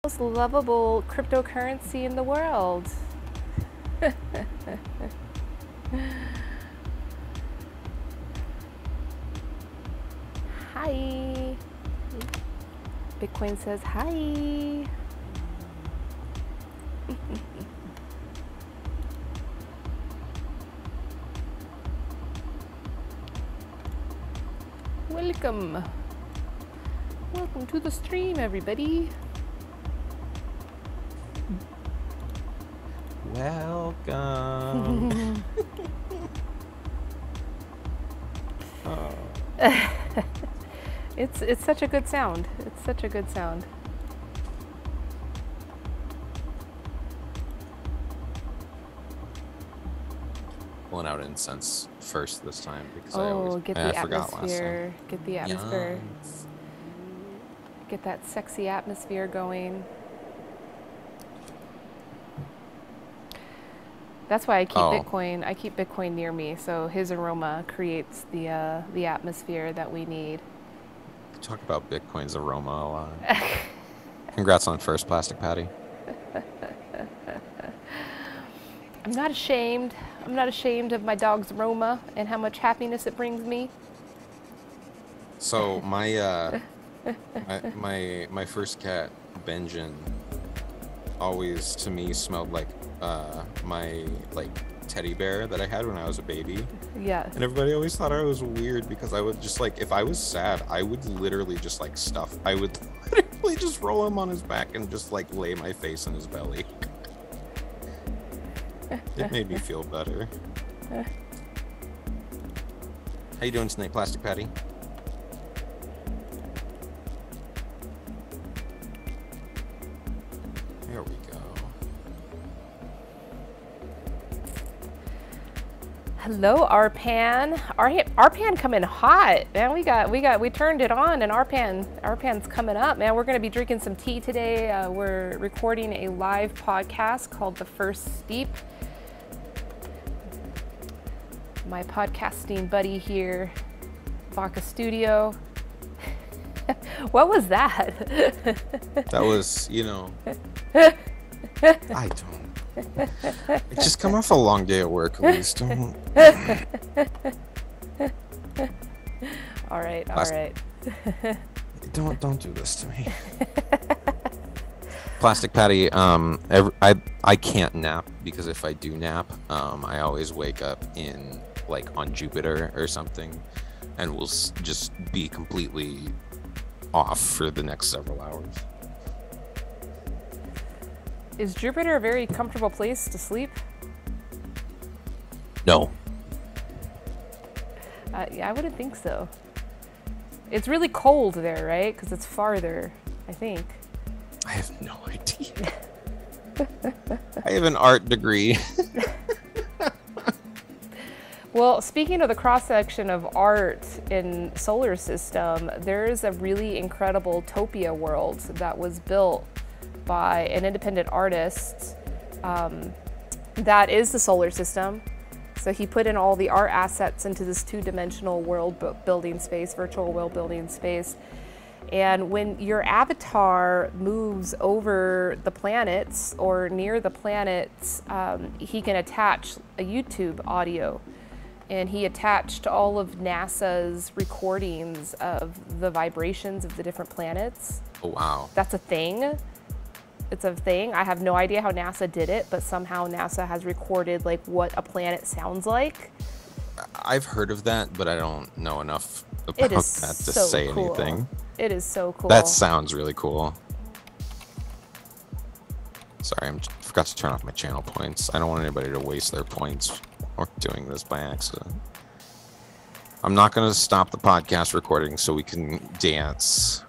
most lovable cryptocurrency in the world. Hi. Bitcoin says hi. Welcome. Welcome to the stream, everybody. Welcome. Oh. It's such a good sound. It's such a good sound. Pulling out incense first this time because Get the forgot last atmosphere. time. Get the atmosphere. Yes. Get that sexy atmosphere going. That's why I keep Bitcoin. I keep Bitcoin near me, so his aroma creates the atmosphere that we need. Talk about Bitcoin's aroma a lot. Congrats on first, Plastic Patty. I'm not ashamed. I'm not ashamed of my dog's aroma and how much happiness it brings me. So my my first cat, Benjamin, always to me smelled like my teddy bear that I had when I was a baby. Yeah. And everybody always thought I was weird because I would just if I was sad, I would literally just stuff. I would literally just roll him on his back and just lay my face in his belly. It made me feel better. How you doing tonight, Plastic Patty? There we go. Hello, Arpan. Arpan coming hot, man. We turned it on, and Arpan's coming up, man. We're gonna be drinking some tea today. We're recording a live podcast called The First Steep. My podcasting buddy here, Vodka Studio. What was that? That was, I don't. I just come off a long day at work, Elise. Don't. All right. Don't do this to me. Plastic Patty, I can't nap because if I do nap, I always wake up in on Jupiter or something, and will just be completely off for the next several hours. Is Jupiter a very comfortable place to sleep? No. Yeah, I wouldn't think so. It's really cold there, right? Because it's farther, I think. I have no idea. I have an art degree. Well, speaking of the cross-section of art in solar system, there is a really incredible Topia world that was built by an independent artist that is the solar system. So he put in all the art assets into this two-dimensional world building space, virtual world building space. And when your avatar moves over the planets or near the planets, he can attach a YouTube audio. And he attached all of NASA's recordings of the vibrations of the different planets. Oh, wow. That's a thing. It's a thing. I have no idea how NASA did it, but somehow NASA has recorded what a planet sounds like. I've heard of that, but I don't know enough about that to say anything. It is so cool. That sounds really cool. Sorry, I forgot to turn off my channel points. I don't want anybody to waste their points or doing this by accident. I'm not going to stop the podcast recording so we can dance.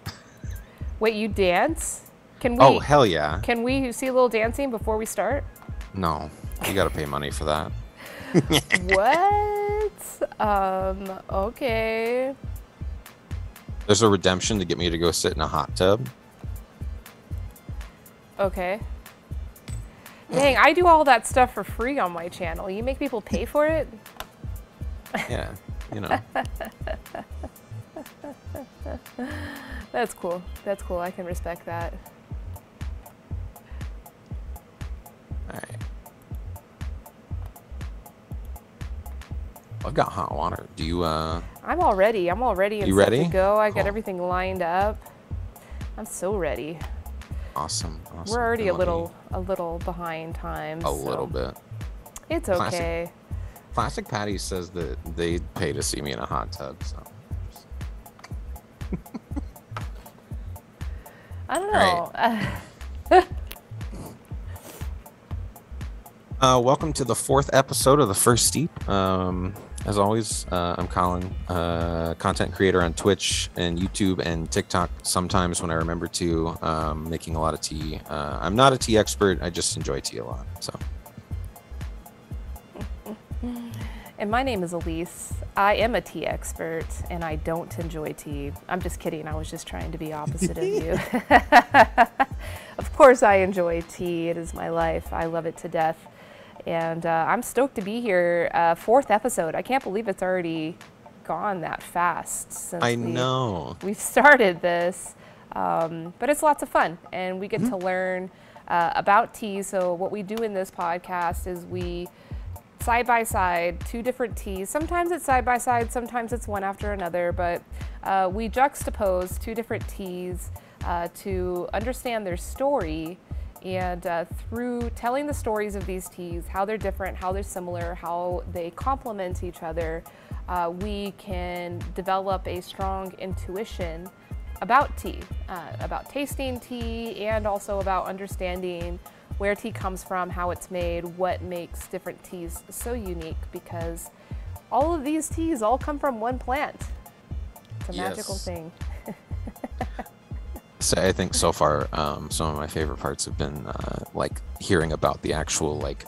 Wait, you dance? Can we? Oh, hell yeah. Can we see a little dancing before we start? No, you got to pay money for that. What? Okay. There's a redemption to get me to go sit in a hot tub. Okay. Dang, I do all that stuff for free on my channel. You make people pay for it? Yeah, you know. That's cool. That's cool. I can respect that. I've got hot water. Do you? I'm all ready. I'm all ready and You set ready? to go. I got Cool. everything lined up. I'm so ready. Awesome. We're already Then a let me- little behind time. A little bit. It's Classic. okay. Classic Patty says that they'd pay to see me in a hot tub. So. I don't All know. Welcome to the 4th episode of The First Steep. As always, I'm Colin, content creator on Twitch and YouTube and TikTok sometimes when I remember to, making a lot of tea. I'm not a tea expert. I just enjoy tea a lot. So. And my name is Elise. I am a tea expert, and I don't enjoy tea. I'm just kidding. I was just trying to be opposite of you. Of course I enjoy tea. It is my life. I love it to death. And I'm stoked to be here. 4th episode. I can't believe it's already gone that fast since we've started this. But it's lots of fun, and we get to learn about tea. So what we do in this podcast is we side by side 2 different teas. Sometimes it's side by side, sometimes it's one after another, but we juxtapose 2 different teas to understand their story, and through telling the stories of these teas, how they're different, how they're similar, how they complement each other, we can develop a strong intuition about tea, about tasting tea, and also about understanding where tea comes from, how it's made, what makes different teas so unique, because all of these teas all come from one plant. It's a magical thing. So I think so far, some of my favorite parts have been like hearing about the actual like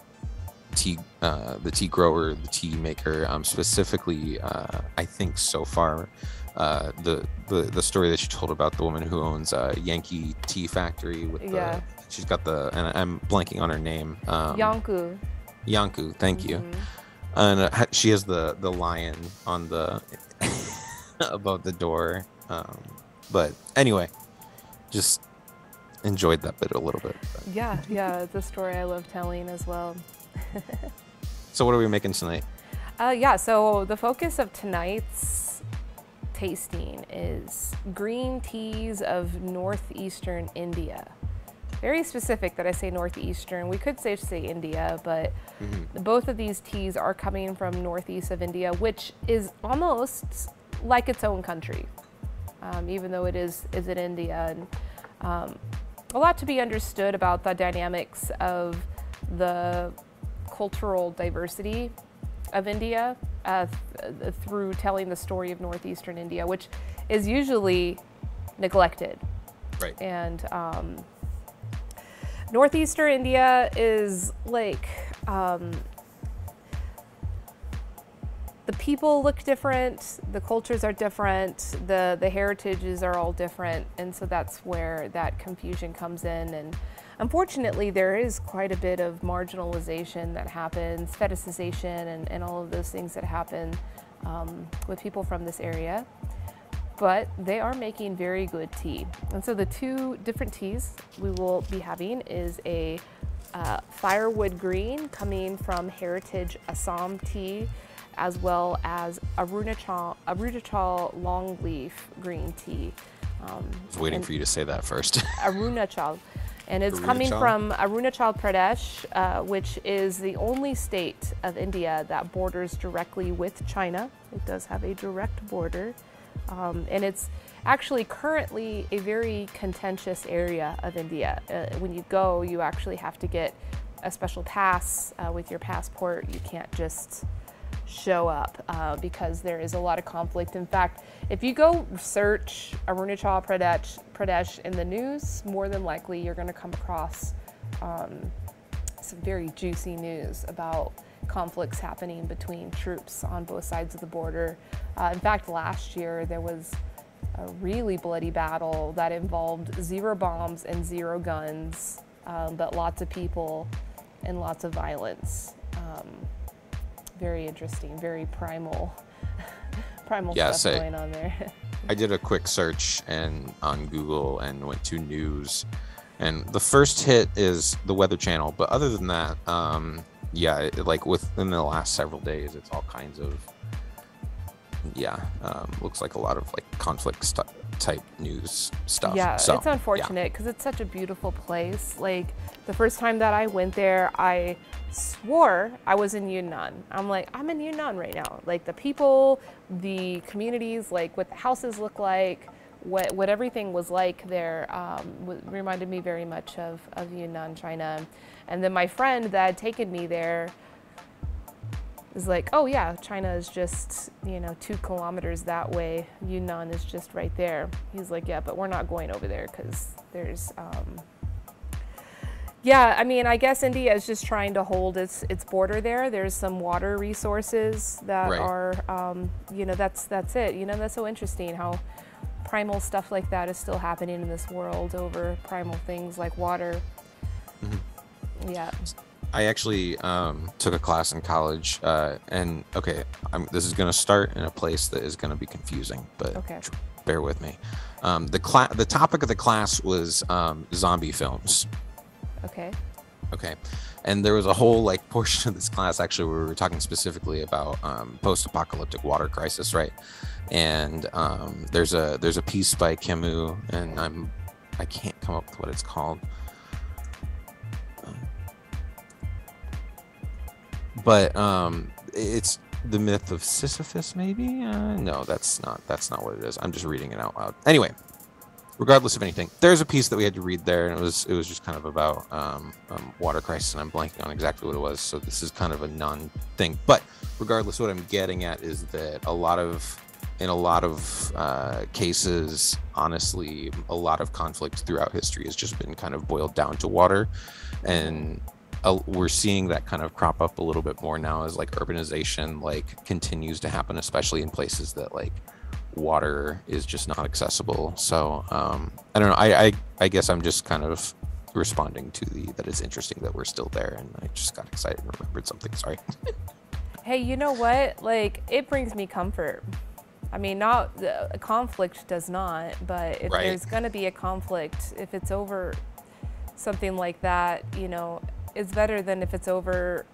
tea, the tea grower, the tea maker. Specifically, I think so far, the story that you told about the woman who owns Yankee Tea Factory with the. She's got and I'm blanking on her name. Yanku. Yanku, thank you. And she has the lion on the above the door. But anyway, just enjoyed that bit a little bit. Yeah, it's a story I love telling as well. So what are we making tonight? So the focus of tonight's tasting is green teas of Northeastern India. Very specific that I say Northeastern. We could say India, but both of these teas are coming from northeast of India, which is almost like its own country, even though it is in India. And a lot to be understood about the dynamics of the cultural diversity of India through telling the story of Northeastern India, which is usually neglected. Right. And Northeastern India is like, the people look different, the cultures are different, the heritages are all different, and so that's where that confusion comes in. And unfortunately, there is quite a bit of marginalization that happens, fetishization, and all of those things that happen with people from this area. But they are making very good tea. And so the 2 different teas we will be having is a firewood green coming from Heritage Assam tea, as well as Arunachal longleaf green tea. I was waiting for you to say that first. Arunachal. And it's coming from Arunachal Pradesh, which is the only state of India that borders directly with China. It does have a direct border. And it's actually currently a very contentious area of India. When you go, you actually have to get a special pass with your passport. You can't just show up because there is a lot of conflict. In fact, if you go search Arunachal Pradesh in the news, more than likely you're going to come across some very juicy news about conflicts happening between troops on both sides of the border. In fact, last year there was a really bloody battle that involved 0 bombs and 0 guns, but lots of people and lots of violence. Very interesting, very primal stuff going on there. I did a quick search on Google and went to news, and the first hit is the Weather Channel. But other than that, like within the last several days, it's all kinds of yeah, looks like a lot of like conflict type news stuff. Yeah, so, it's unfortunate because it's such a beautiful place. Like the first time that I went there, I swore I was in Yunnan. I'm like, I'm in Yunnan right now. Like the people, the communities, like what the houses look like, what everything was like there reminded me very much of Yunnan, China. And then my friend that had taken me there is like, oh yeah, China is just, 2 kilometers that way. Yunnan is just right there. He's like, yeah, but we're not going over there because there's, yeah, I mean, I guess India is just trying to hold its border there. There's some water resources that are, that's it. That's so interesting how primal stuff like that is still happening in this world over primal things like water. Mm-hmm. Yeah. I actually took a class in college, and okay, this is going to start in a place that is going to be confusing, but bear with me. The topic of the class was zombie films. Okay. And there was a whole like portion of this class actually where we were talking specifically about post-apocalyptic water crisis, right? And there's a piece by Camus, and I can't come up with what it's called. But it's the Myth of Sisyphus, maybe? No, that's not what it is. I'm just reading it out loud. Anyway, regardless of anything, there's a piece that we had to read there, and it was just kind of about water crisis, and I'm blanking on exactly what it was. So this is kind of a non-thing. But regardless, what I'm getting at is that in a lot of cases, honestly, a lot of conflict throughout history has just been kind of boiled down to water, and we're seeing that kind of crop up a little bit more now as like urbanization like continues to happen, especially in places that like water is just not accessible. So I don't know, I guess I'm just kind of responding to that it's interesting that we're still there, and I just got excited and remembered something. Sorry. Hey, you know what, like it brings me comfort. I mean, not a conflict does not, but if there's going to be a conflict, if it's over something like that, it's better than if it's over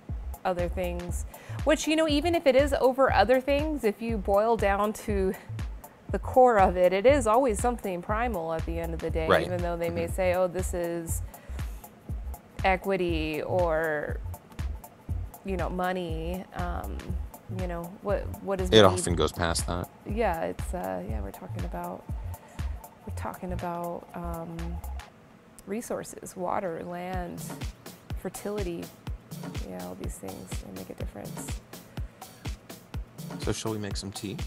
other things. Which, even if it is over other things, if you boil down to the core of it, it is always something primal at the end of the day, even though they may say, oh, this is equity or, money. What is it? Often goes past that. Yeah, it's we're talking about resources, water, land, fertility, all these things, they make a difference. So shall we make some tea?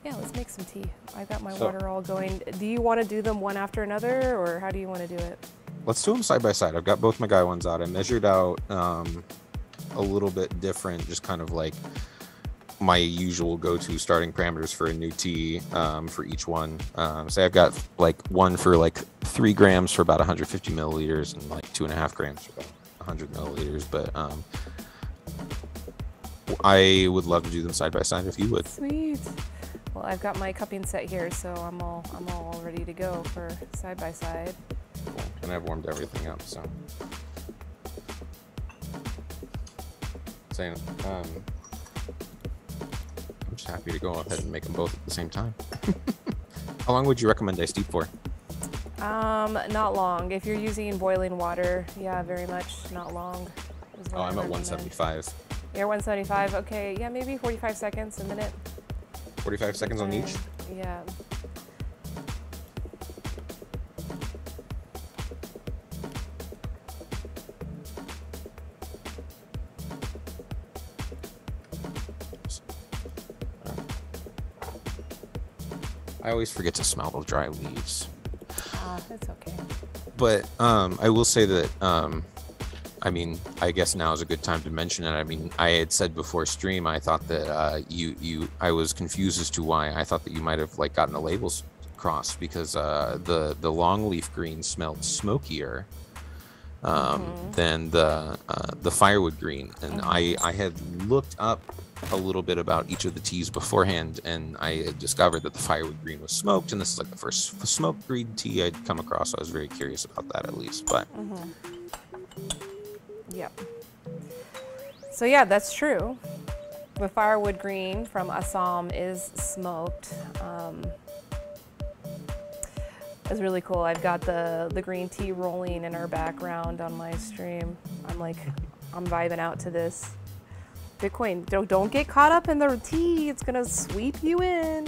Yeah, let's make some tea. I've got my water all going. Do you want to do them one after another, or how do you want to do it? Let's do them side by side. I've got both my guy ones out. I measured out a little bit different, just kind of like my usual go-to starting parameters for a new tea for each one. So I've got like one for like 3 grams for about 150 milliliters and like 2.5 grams for about 100 milliliters. But I would love to do them side by side if you would. Sweet. Well, I've got my cupping set here, so I'm all ready to go for side by side. Cool. And I've warmed everything up, so. Saying, I'm just happy to go ahead and make them both at the same time. How long would you recommend I steep for? Not long. If you're using boiling water, yeah, very much not long. Oh, I'm at 175. You're 175. Okay, yeah, maybe 45 seconds, a minute. 45 seconds on each? Yeah. I always forget to smell the dry leaves. That's okay. But I will say that, I mean, I guess now is a good time to mention it. I mean, I had said before stream, I thought that I was confused as to why. I thought that you might have like gotten the labels crossed because the longleaf green smelled smokier than the firewood green, and I had looked up a little bit about each of the teas beforehand, and I had discovered that the firewood green was smoked, and this is like the first smoked green tea I'd come across, so I was very curious about that at least. But Yep. So yeah, that's true. The firewood green from Assam is smoked. It's really cool. I've got the green tea rolling in our background on my stream. I'm vibing out to this. Bitcoin, don't get caught up in the tea. It's gonna sweep you in.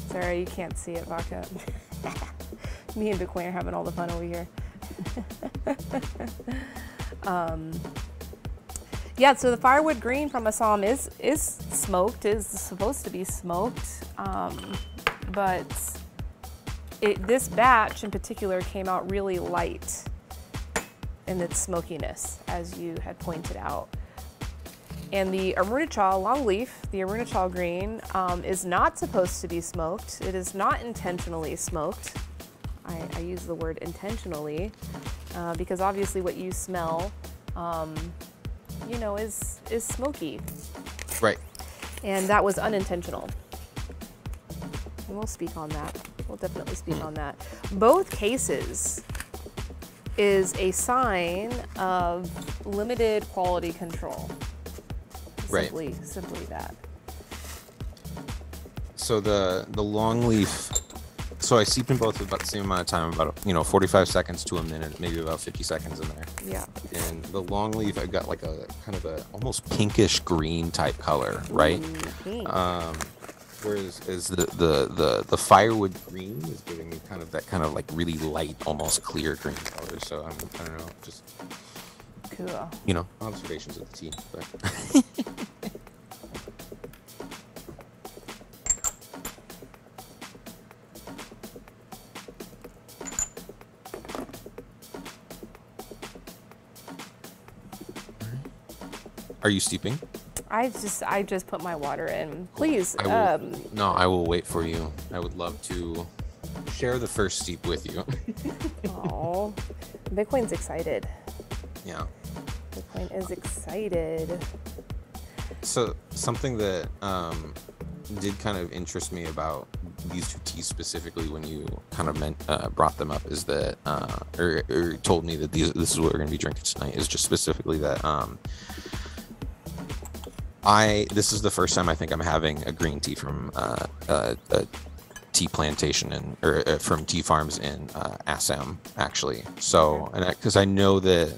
Sorry, you can't see it, Vodka. Me and Bitcoin are having all the fun over here. Yeah, so the firewood green from Assam is smoked, is supposed to be smoked, but this batch in particular came out really light in its smokiness, as you had pointed out. And the Arunachal longleaf, the Arunachal green, is not supposed to be smoked. It is not intentionally smoked. I use the word intentionally because obviously what you smell, you know, is smoky. Right. And that was unintentional. And we'll speak on that. We'll definitely speak on that. Both cases is a sign of limited quality control. Right. Simply that. So the long leaf, so I steeped in both about the same amount of time, about 45 seconds to a minute, maybe about 50 seconds in there. Yeah. And the long leaf, I got like a kind of a almost pinkish green type color, right? Pink. Whereas the firewood green is giving me kind of that kind of like really light, almost clear green color. So I don't know, just cool. Observations of the tea. But. Are you steeping? I just put my water in. Please. No, I will wait for you. I would love to share the first steep with you. Oh, Bitcoin's excited. Yeah. Bitcoin is excited. So something that did kind of interest me about these two teas specifically when you kind of brought them up is that, or told me that this is what we're going to be drinking tonight, is just specifically that this is the first time I think I'm having a green tea from a tea plantation or from tea farms in Assam, actually. So, and because I know that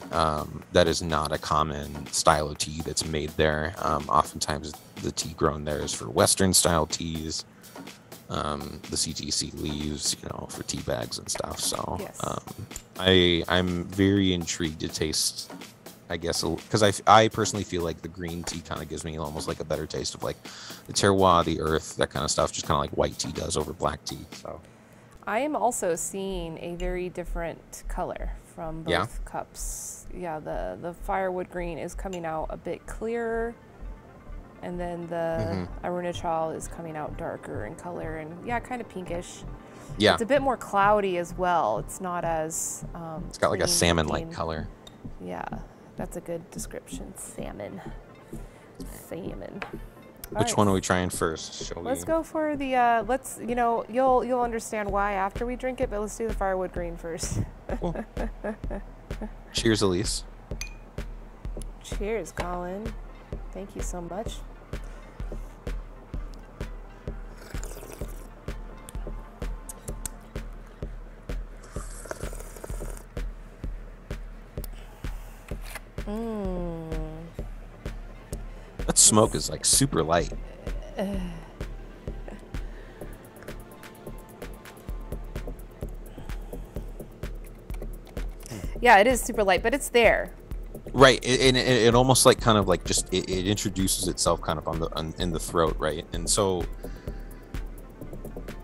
that is not a common style of tea that's made there. Oftentimes, the tea grown there is for Western style teas. The CTC leaves, for tea bags and stuff. So, yes. I'm very intrigued to taste. I guess because I personally feel like the green tea kind of gives me almost like a better taste of like the terroir, the earth, that kind of stuff, just kind of like white tea does over black tea. So I am also seeing a very different color from both cups. Yeah, the firewood green is coming out a bit clearer, and then the Arunachal is coming out darker in color and kind of pinkish. Yeah, it's a bit more cloudy as well. It's not as it's got like a salmon-like color. Yeah. That's a good description. Salmon. Which one are we trying first? Let's go for the, you'll understand why after we drink it, but let's do the firewood green first. Cool. Cheers, Elise. Cheers, Colin. Thank you so much. That smoke is like super light. Yeah, it is super light, but it's there. Right, it almost like kind of like just it introduces itself kind of in the throat, right? And so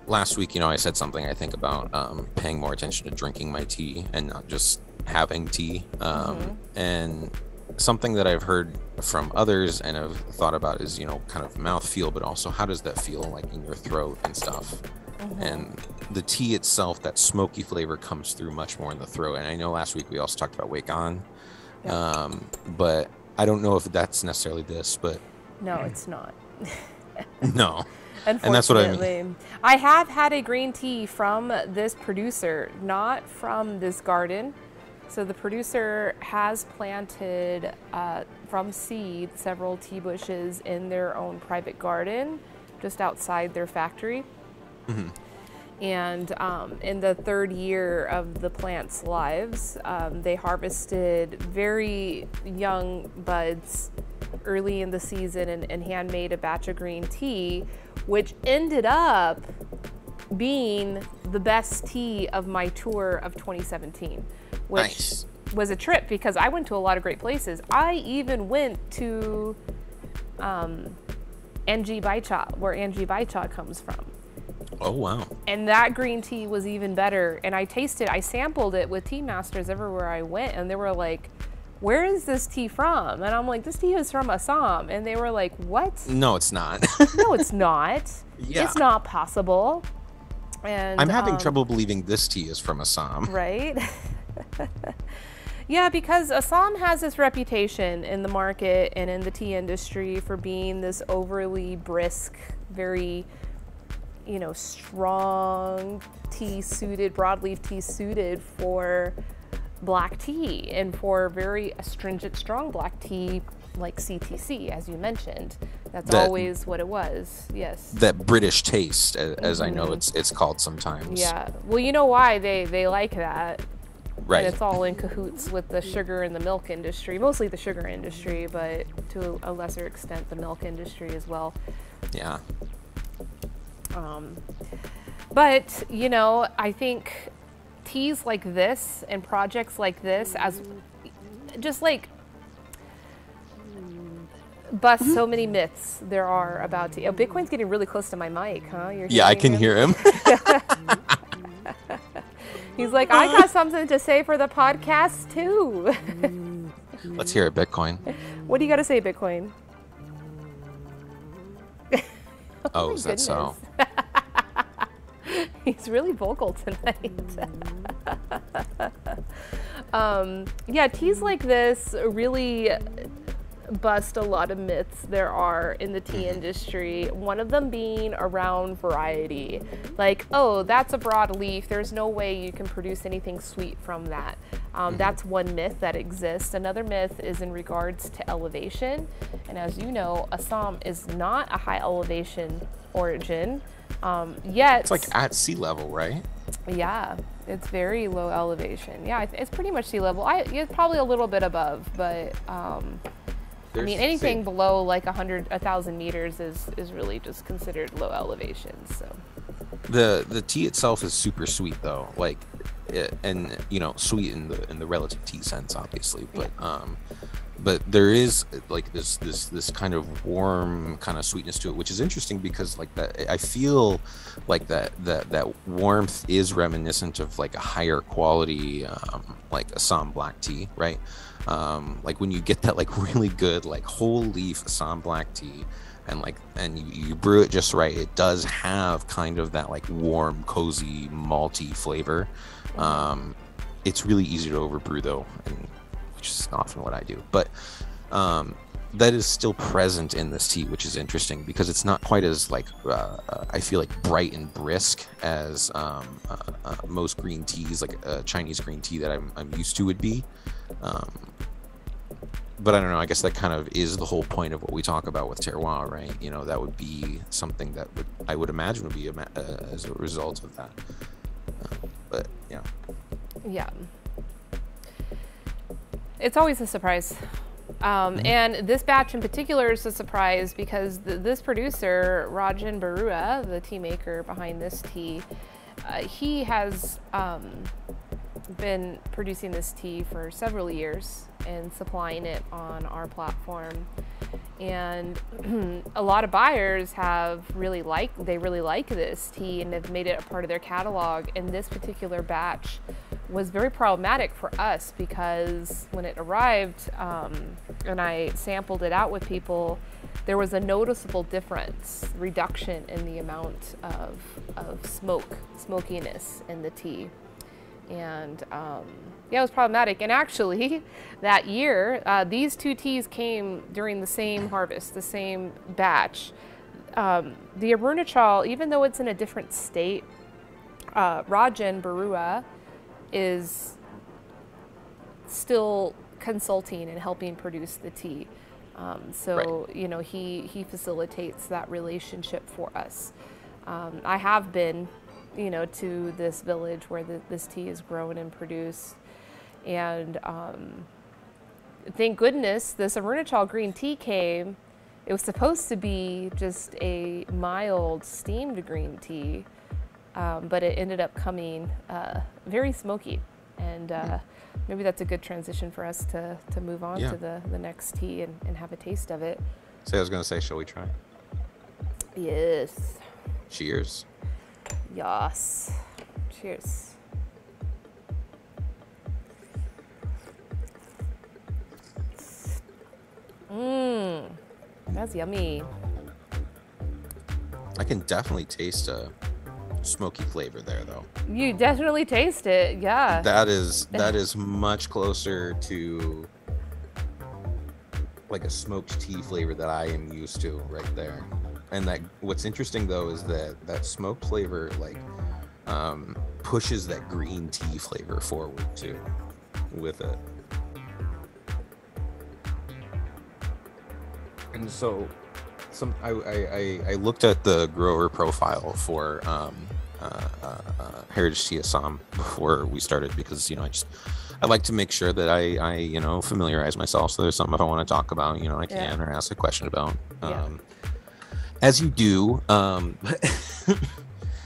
last week, I said something I think about paying more attention to drinking my tea and not just having tea. And something that I've heard from others and have thought about is, kind of mouthfeel, but also how does that feel like in your throat and stuff. And the tea itself, that smoky flavor comes through much more in the throat. And I know last week we also talked about Wake On, but I don't know if that's necessarily this, but no, it's not. No. Unfortunately, and that's what I mean. I have had a green tea from this producer, not from this garden, So the producer has planted from seed several tea bushes in their own private garden just outside their factory. Mm-hmm. And in the third year of the plant's lives, they harvested very young buds early in the season and handmade a batch of green tea, which ended up being the best tea of my tour of 2017, which Nice. was a trip because I went to a lot of great places. I even went to NG Baicha, where Angie Baicha comes from. Oh, wow. And that green tea was even better. And I sampled it with tea masters everywhere I went. And they were like, where is this tea from? And I'm like, this tea is from Assam. And they were like, what? No, it's not. No, it's not. Yeah. It's not possible. And I'm having trouble believing this tea is from Assam. Right? Yeah, because Assam has this reputation in the market and in the tea industry for being this overly brisk, very, strong tea suited, broadleaf tea suited for black tea and for very astringent, strong black tea like CTC, as you mentioned. That's always what it was. Yes. That British taste, as I know it's called sometimes. Yeah. Well, you know why they like that. Right. And it's all in cahoots with the sugar and the milk industry, mostly the sugar industry, but to a lesser extent the milk industry as well. Yeah. But, I think teas like this and projects like this as just like bust so many myths there are about tea. Oh, Bitcoin's getting really close to my mic, huh? Yeah, I can hear him. He's like, I got something to say for the podcast too. Let's hear it, Bitcoin. What do you got to say, Bitcoin? Oh, is that so? He's really vocal tonight. Yeah, teas like this really bust a lot of myths there are in the tea industry. One of them being around variety. Like, oh, that's a broadleaf. There's no way you can produce anything sweet from that. That's one myth that exists. Another myth is in regards to elevation. And as you know, Assam is not a high elevation origin. Yet It's like at sea level, right? Yeah, it's very low elevation. Yeah, it's pretty much sea level. It's probably a little bit above, but I mean, anything below like 1,000 meters is really just considered low elevation. So the tea itself is super sweet though, like, and sweet in the relative tea sense, obviously, but there is like this kind of warm kind of sweetness to it, which is interesting because like that, I feel like that warmth is reminiscent of like a higher quality like Assam black tea, right? Like when you get that like really good like whole leaf Assam black tea and you brew it just right, it does have kind of that like warm, cozy, malty flavor. It's really easy to overbrew though, and which is often what I do, but that is still present in this tea, which is interesting because it's not quite as like I feel like bright and brisk as most green teas, like Chinese green tea that I'm used to would be. But I don't know, I guess that kind of is the whole point of what we talk about with terroir, right? That would be something that I would imagine would be as a result of that. But yeah. Yeah. It's always a surprise. And this batch in particular is a surprise because this producer, Rajan Barua, the tea maker behind this tea, he has been producing this tea for several years and supplying it on our platform. And a lot of buyers really like this tea and have made it a part of their catalog. And this particular batch was very problematic for us because when it arrived and I sampled it out with people, there was a noticeable reduction in the amount of smokiness in the tea. And yeah, it was problematic. And actually, that year, these two teas came during the same harvest, the same batch. The Arunachal, even though it's in a different state, Rajan Barua is still consulting and helping produce the tea. So, you know, he facilitates that relationship for us. I have been, you know, to this village where this tea is grown and produced. And thank goodness this Arunachal green tea came. It was supposed to be just a mild steamed green tea, but it ended up coming very smoky. And maybe that's a good transition for us to move on to the next tea and have a taste of it. So I was going to say, shall we try? Yes. Cheers. Yes. Cheers. Mmm. That's yummy. I can definitely taste a smoky flavor there, though. You definitely taste it, yeah. That is much closer to like a smoked tea flavor that I am used to right there. And that what's interesting though is that smoked flavor like pushes that green tea flavor forward too with it. And so I looked at the grower profile for Heritage Tea Assam before we started, because you know I like to make sure that I you know familiarize myself, so there's something if I want to talk about, you know, I can or ask a question about as you do.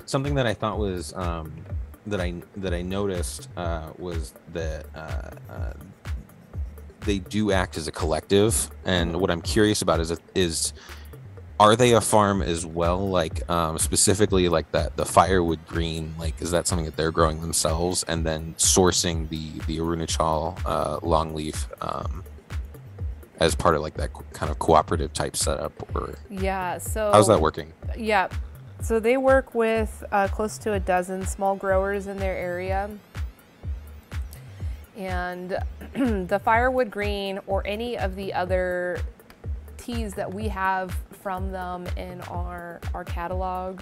Something that I thought was that I noticed was that they do act as a collective, and what I'm curious about is are they a farm as well? Like specifically like the firewood green, like is that something that they're growing themselves and then sourcing the Arunachal longleaf as part of like that kind of cooperative type setup? Or so how's that working? So they work with close to a dozen small growers in their area. And the firewood green or any of the other teas that we have from them in our catalog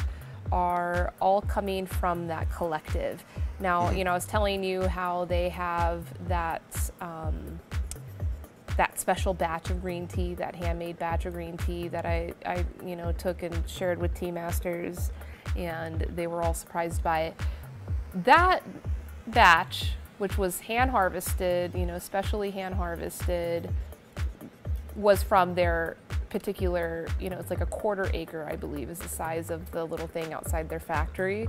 are all coming from that collective. Now, you know, I was telling you how they have that that special batch of green tea, that handmade batch of green tea that I you know took and shared with tea masters, and they were all surprised by it. That batch, which was hand harvested, you know, specially hand harvested, was from their particular, you know, it's like a 1/4 acre, I believe, is the size of the little thing outside their factory.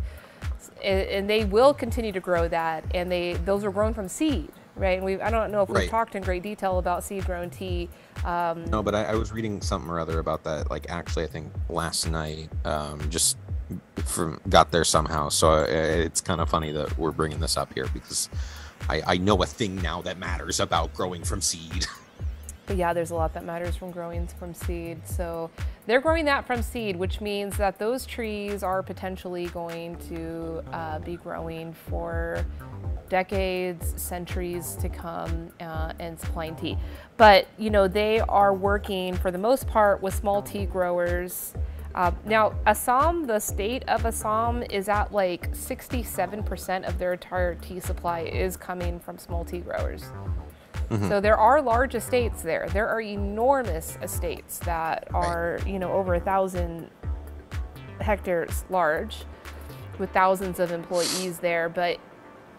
And they will continue to grow that, and those are grown from seed, right? And I don't know if we've talked in great detail about seed-grown tea. No, but I was reading something or other about that, like actually I think last night, just got there somehow. So it's kind of funny that we're bringing this up here, because I know a thing now that matters about growing from seed. But yeah, there's a lot that matters from growing from seed. So they're growing that from seed, which means that those trees are potentially going to be growing for decades, centuries to come, and supplying tea. But you know, they are working for the most part with small tea growers. Now, Assam, the state of Assam, is at like 67% of their entire tea supply is coming from small tea growers. So there are large estates there. There are enormous estates that are, you know, over 1,000 hectares large, with thousands of employees there. But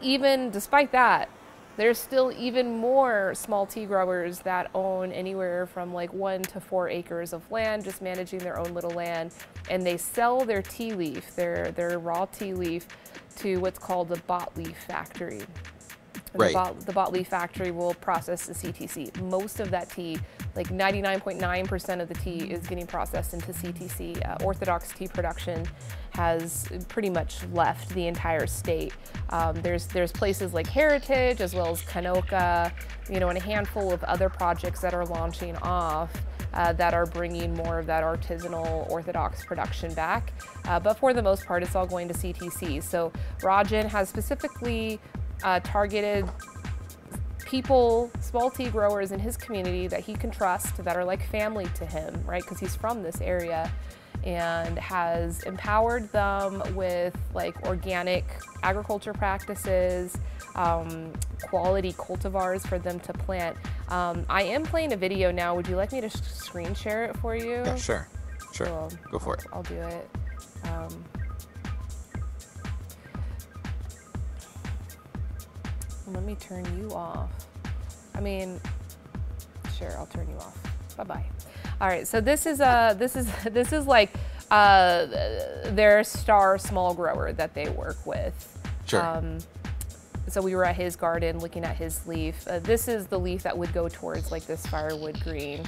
even despite that, there's still even more small tea growers that own anywhere from like 1 to 4 acres of land, just managing their own little land, and they sell their tea leaf, their raw tea leaf, to what's called the Botley Factory. The Botley Factory will process the CTC. Most of that tea, like 99.9% of the tea, is getting processed into CTC. Orthodox tea production has pretty much left the entire state. There's places like Heritage, as well as Kanoka, you know, and a handful of other projects that are launching off that are bringing more of that artisanal Orthodox production back. But for the most part, it's all going to CTC. So Rajan has specifically targeted people, small tea growers in his community that he can trust, that are like family to him, right? Because he's from this area, and has empowered them with like organic agriculture practices, quality cultivars for them to plant. I am playing a video now. Would you like me to screen share it for you? Yeah, sure. Cool. Go for it. I'll do it. Let me turn you off. I mean, sure, I'll turn you off. Bye-bye. All right, so this is like their star small grower that they work with. Sure. So we were at his garden looking at his leaf. This is the leaf that would go towards like this firewood green,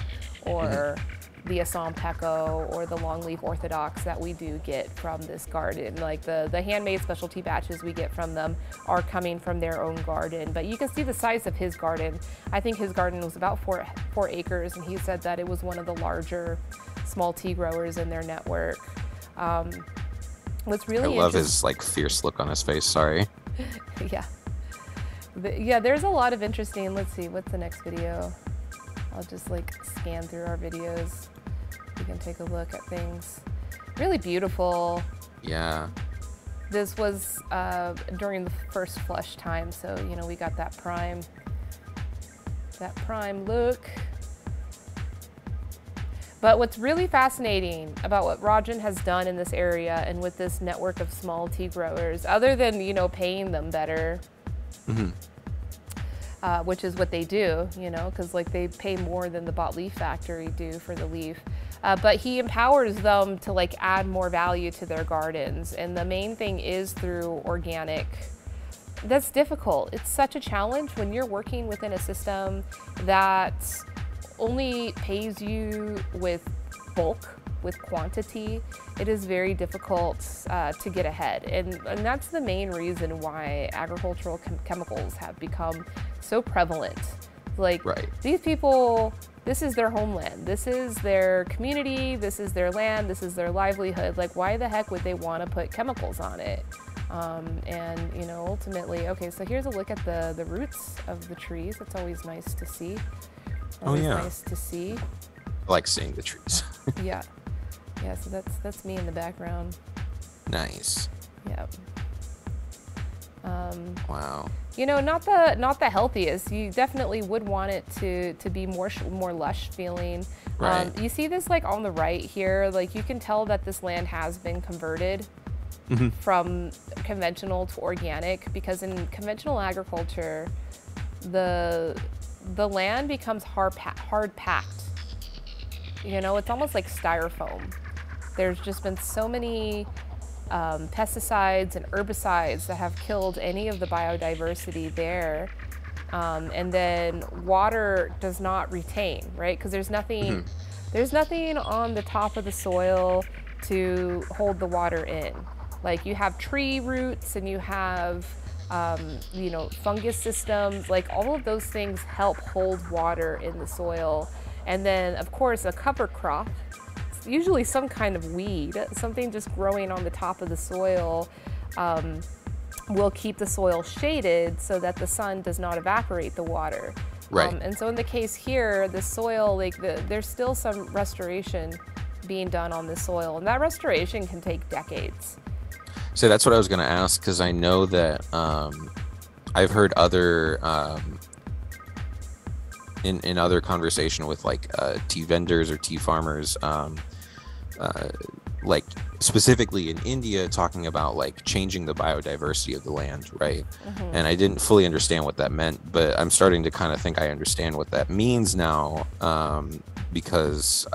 or the Assam Peko, or the longleaf orthodox that we do get from this garden. Like the handmade specialty batches we get from them are coming from their own garden. But you can see the size of his garden. I think his garden was about 4 acres, and he said that it was one of the larger small tea growers in their network. What's really I love his like fierce look on his face. Sorry. Yeah. Yeah, there's a lot of interesting. Let's see, what's the next video? I'll just like scan through our videos. You can take a look at things. Really beautiful. Yeah. This was during the first flush time, so you know we got that prime look. But what's really fascinating about what Rajan has done in this area and with this network of small tea growers, other than, you know, paying them better, which is what they do, you know, because like they pay more than the Botley Factory do for the leaf. But he empowers them to like add more value to their gardens. And the main thing is through organic. That's difficult. It's such a challenge when you're working within a system that only pays you with bulk, with quantity. It is very difficult to get ahead. And that's the main reason why agricultural chemicals have become so prevalent. Like, these people, this is their homeland. This is their community. This is their land. This is their livelihood. Like, why the heck would they want to put chemicals on it? And, you know, ultimately, okay, so here's a look at the roots of the trees. It's always nice to see. Always nice to see. I like seeing the trees. Yeah. Yeah, so that's me in the background. Nice. Yeah. Wow. You know, not the healthiest. You definitely would want it to be more lush feeling. Right. You see this like on the right here, like you can tell that this land has been converted from conventional to organic, because in conventional agriculture, the land becomes hard packed. You know, it's almost like styrofoam. There's just been so many pesticides and herbicides that have killed any of the biodiversity there. And then water does not retain, right? Because there's nothing on the top of the soil to hold the water in. Like you have tree roots and you have you know, fungus systems, like all of those things help hold water in the soil. And then of course a cover crop, usually some kind of weed, something just growing on the top of the soil, will keep the soil shaded so that the sun does not evaporate the water. Right. And so in the case here, the soil, like there's still some restoration being done on the soil, and that restoration can take decades. So that's what I was going to ask, because I know that I've heard other in other conversation with like tea vendors or tea farmers, like specifically in India, talking about like changing the biodiversity of the land, right? And I didn't fully understand what that meant, but I'm starting to kind of think I understand what that means now, because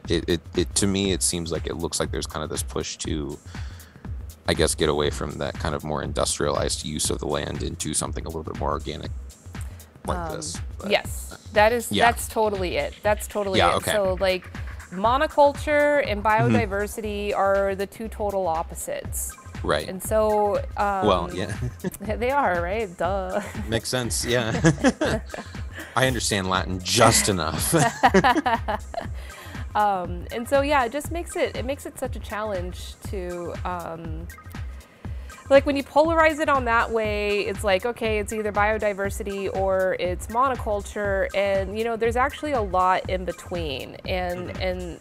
it to me it seems like it looks like there's kind of this push to, I guess, get away from that kind of more industrialized use of the land into something a little bit more organic like this. But, yes, that's totally it. That's totally it. Okay. So like monoculture and biodiversity are the two total opposites. Right. And so well, yeah. they are, right? Duh. Makes sense. Yeah. I understand Latin just enough. And so yeah, it makes it such a challenge to like when you polarize it on that way, it's like, okay, it's either biodiversity or it's monoculture, and you know there's actually a lot in between. And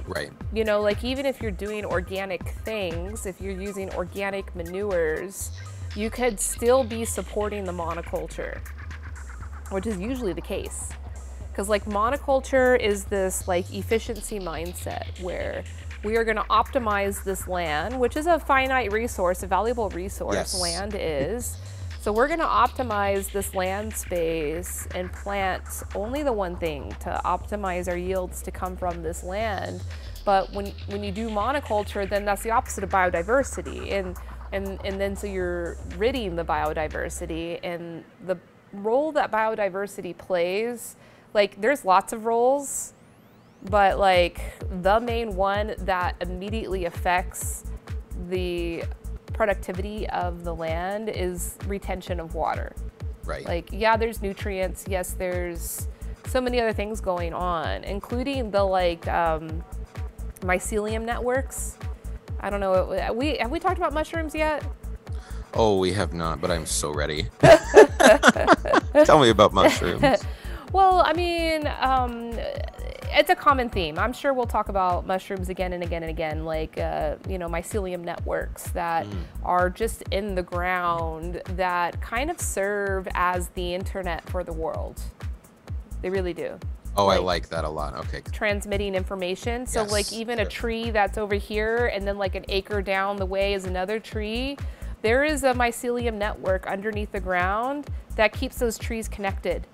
right. You know, like even if you're doing organic things, if you're using organic manures, you could still be supporting the monoculture, which is usually the case. Because like monoculture is this like efficiency mindset where we are going to optimize this land, which is a finite resource, a valuable resource. Yes. Land is. So we're going to optimize this land space and plant only the one thing to optimize our yields to come from this land. But when you do monoculture, then that's the opposite of biodiversity. And then so you're ridding the biodiversity, and the role that biodiversity plays, like there's lots of roles, but like the main one that immediately affects the productivity of the land is retention of water. Right. Like, yeah, there's nutrients. Yes, there's so many other things going on, including the like mycelium networks. I don't know. Have we talked about mushrooms yet? Oh, we have not, but I'm so ready. Tell me about mushrooms. Well, I mean, it's a common theme. I'm sure we'll talk about mushrooms again and again and again, like, mycelium networks that are just in the ground that kind of serve as the internet for the world. They really do. Oh, I like that a lot. Okay. Transmitting information. So Yes, like even a tree that's over here and then like an acre down the way is another tree. There is a mycelium network underneath the ground that keeps those trees connected.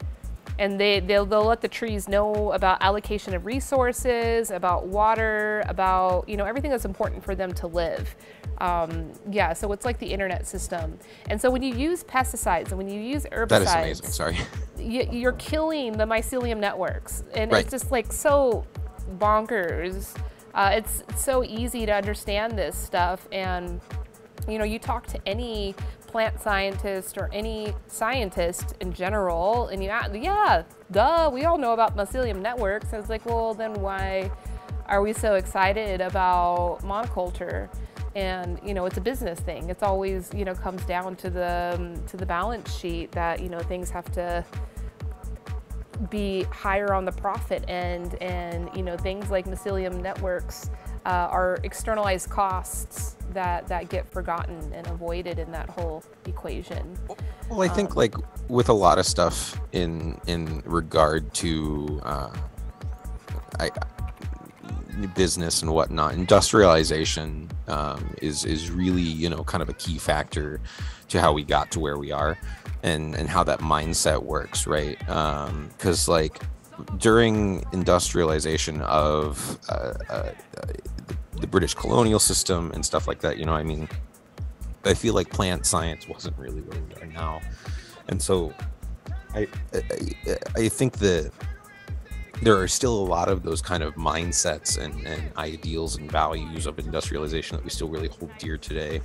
And they'll let the trees know about allocation of resources, about water, about everything that's important for them to live. So it's like the internet system. And so when you use pesticides and when you use herbicides, That is amazing. Sorry. You're killing the mycelium networks, and Right. it's just like so bonkers. It's so easy to understand this stuff, and you talk to any plant scientist or any scientist in general, and we all know about mycelium networks. I was like, well, then why are we so excited about monoculture? And it's a business thing. It's always comes down to the balance sheet that things have to be higher on the profit end, and things like mycelium networks are externalized costs that get forgotten and avoided in that whole equation. Well, I think like with a lot of stuff in regard to business and whatnot, industrialization is really kind of a key factor to how we got to where we are, and how that mindset works, right? Because like during industrialization of the British colonial system and stuff like that, I feel like plant science wasn't really where we are now, and so I think that there are still a lot of those kind of mindsets and ideals and values of industrialization that we still really hold dear today.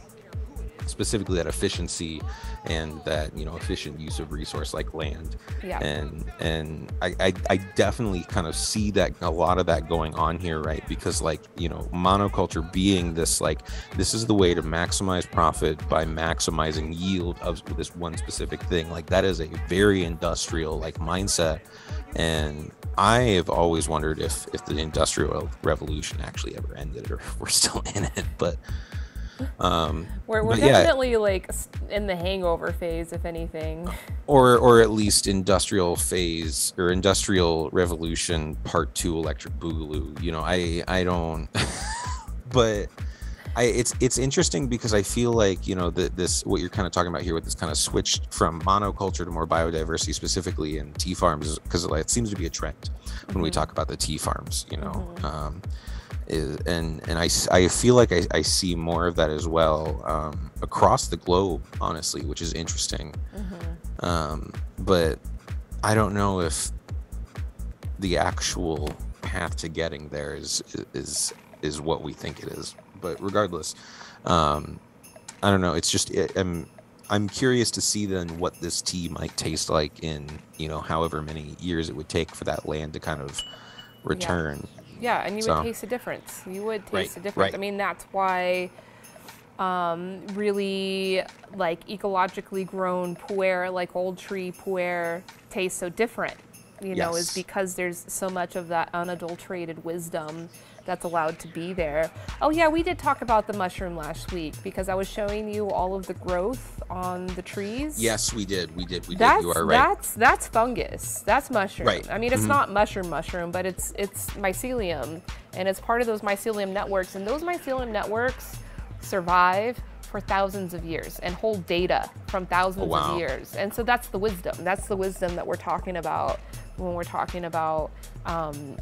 Specifically that efficiency and that efficient use of resource like land. Yeah. And I definitely kind of see that a lot of that going on here, right? Because like monoculture being this is the way to maximize profit by maximizing yield of this one specific thing. Like that is a very industrial like mindset, and I have always wondered if the Industrial Revolution actually ever ended, or if we're still in it, but we're definitely like in the hangover phase, if anything, or at least industrial phase or Industrial Revolution Part 2 Electric Boogaloo. I don't but it's interesting because I feel like this what you're kind of talking about here with this kind of switch from monoculture to more biodiversity, specifically in tea farms, because it seems to be a trend when we talk about the tea farms. And I feel like I see more of that as well across the globe, honestly, which is interesting. But I don't know if the actual path to getting there is what we think it is. But regardless, I don't know. It's just I'm curious to see then what this tea might taste like in however many years it would take for that land to kind of return. Yeah, and you would taste a difference. You would taste a difference. Right. I mean, that's why really like ecologically grown pu'er, like old tree pu'er, tastes so different. you know, is Yes. because there's so much of that unadulterated wisdom that's allowed to be there. Oh yeah, we did talk about the mushroom last week because I was showing you all of the growth on the trees. Yes, we did. We did. You are right. That's fungus. That's mushroom. Right. I mean, it's not mushroom, but it's mycelium, and it's part of those mycelium networks. And those mycelium networks survive for thousands of years and hold data from thousands of years. And so that's the wisdom. That's the wisdom that we're talking about when we're talking about,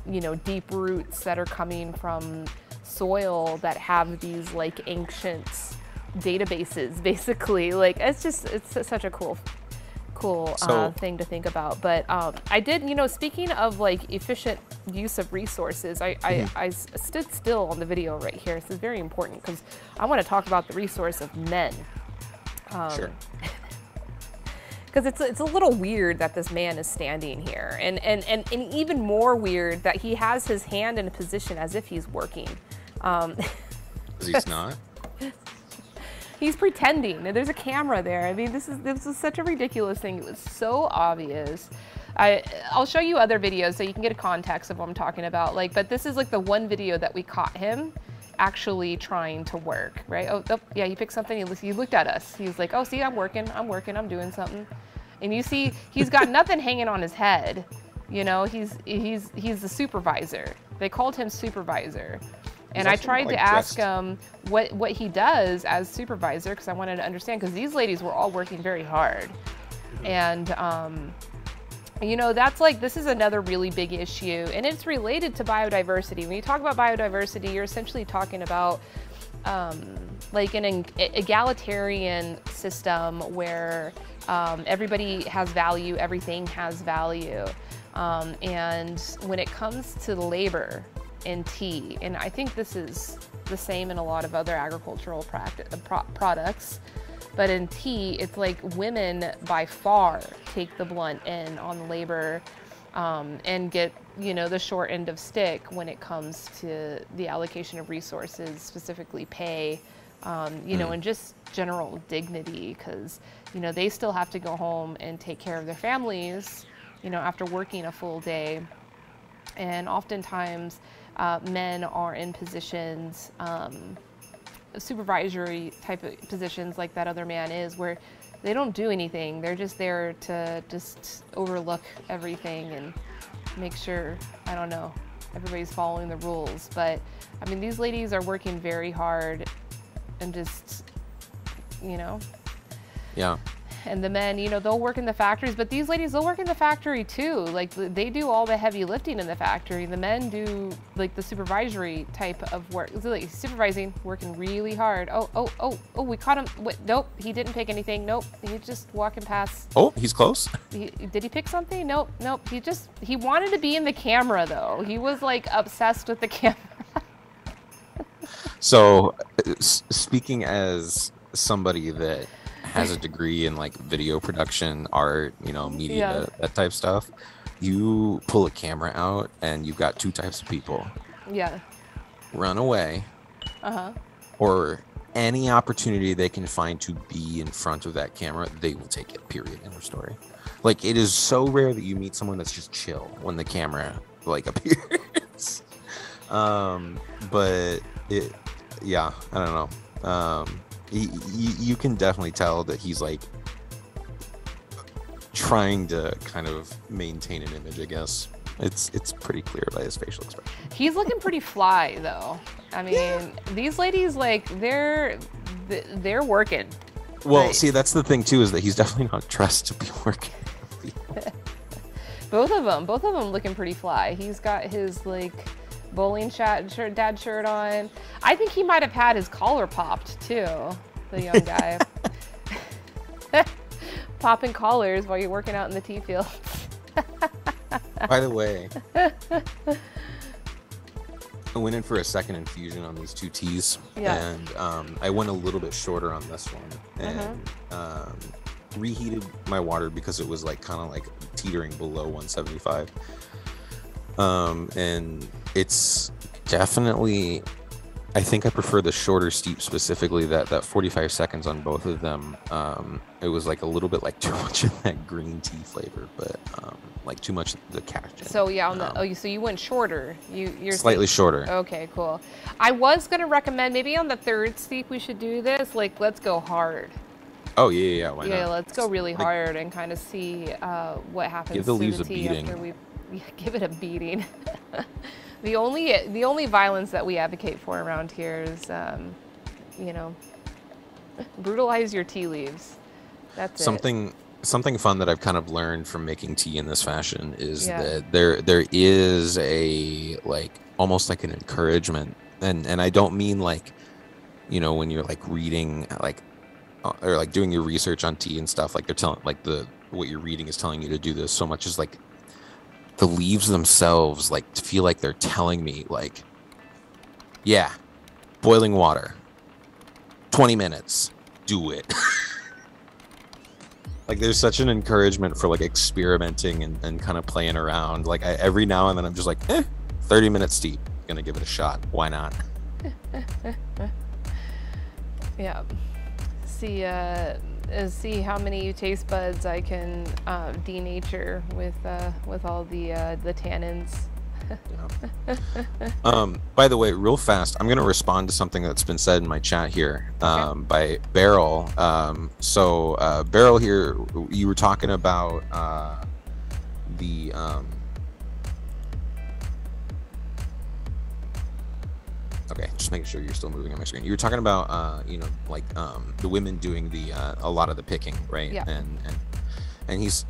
you know, deep roots that are coming from soil that have these like ancient databases, basically. Like it's such a cool thing to think about. But I did, you know, speaking of like efficient use of resources, I stood still on the video right here. This is very important because I want to talk about the resource of men. Sure. Because it's a little weird that this man is standing here, and even more weird that he has his hand in a position as if he's working. 'Cause he's not. He's pretending. There's a camera there. I mean, this is such a ridiculous thing. It was so obvious. I'll show you other videos so you can get a context of what I'm talking about. Like, but this is like the one video that we caught him actually trying to work, right? Oh yeah, he picked something. He looked at us. He was like, "Oh, see, I'm working. I'm doing something." And you see, he's got nothing hanging on his head. You know, he's the supervisor. They called him supervisor. And I tried to ask him what he does as supervisor because I wanted to understand, because these ladies were all working very hard. And, you know, this is another really big issue, and it's related to biodiversity. When you talk about biodiversity, you're essentially talking about like an egalitarian system where everybody has value, everything has value. And when it comes to labor, in tea, and I think this is the same in a lot of other agricultural products, but in tea, it's like women by far take the blunt end on labor and get, you know, the short end of stick when it comes to the allocation of resources, specifically pay, you know, and just general dignity, because, you know, they still have to go home and take care of their families, you know, after working a full day. And oftentimes, men are in positions, supervisory type of positions like that other man is, where they don't do anything. They're just there to just overlook everything and make sure, I don't know, everybody's following the rules. But I mean, these ladies are working very hard and just, you know. Yeah. And the men, you know, they'll work in the factories, but these ladies, they'll work in the factory too. Like, they do all the heavy lifting in the factory. The men do like the supervisory type of work. It's like supervising, working really hard. Oh, we caught him. Wait, nope, he didn't pick anything. Nope, he's just walking past. Oh, he's close. Did he pick something? Nope. He wanted to be in the camera though. He was like obsessed with the camera. So, speaking as somebody that has a degree in like video production, art, you know, media, that type stuff, you pull a camera out and you've got two types of people. Yeah. Run away. Or any opportunity they can find to be in front of that camera, they will take it, period, end of story. Like, it is so rare that you meet someone that's just chill when the camera like appears. But it, yeah, I don't know. You can definitely tell that he's like trying to kind of maintain an image, I guess. It's pretty clear by his facial expression. He's looking pretty fly though. I mean, these ladies, like, they're working. Well, right. See, that's the thing too, is that he's definitely not dressed to be working. Both of them looking pretty fly. He's got his like bowling dad shirt on. I think he might have had his collar popped too, the young guy. Popping collars while you're working out in the tea fields. By the way, I went in for a second infusion on these two teas, and I went a little bit shorter on this one, and reheated my water because it was like kind of like teetering below 175. And it's definitely I think I prefer the shorter steep, specifically that 45 seconds on both of them. It was like a little bit like too much of that green tea flavor, but like too much of the cachet. So yeah, on the so you went shorter. You're slightly shorter. Okay, cool. I was gonna recommend maybe on the third steep we should do this. Like, let's go hard. Oh yeah, why not? Yeah, let's go really hard and kind of see what happens. Give the leaves to a tea beating. after we give it a beating. The only violence that we advocate for around here is, you know, brutalize your tea leaves. That's something fun that I've kind of learned from making tea in this fashion is that there is a like almost like an encouragement, and I don't mean like, you know, when you're like reading like or like doing your research on tea and stuff, like they're telling like what you're reading is telling you to do this so much as like the leaves themselves like feel like they're telling me like, yeah, boiling water, 20 minutes, do it. Like there's such an encouragement for like experimenting and kind of playing around. Like every now and then I'm just like, 30 minutes steep, gonna give it a shot. Why not? Yeah. See how many taste buds I can denature with all the tannins. By the way, real fast, I'm going to respond to something that's been said in my chat here by Beryl. Beryl here, you were talking about the okay, just making sure you're still moving on my screen. You were talking about you know, like the women doing the a lot of the picking, right? Yeah. And he's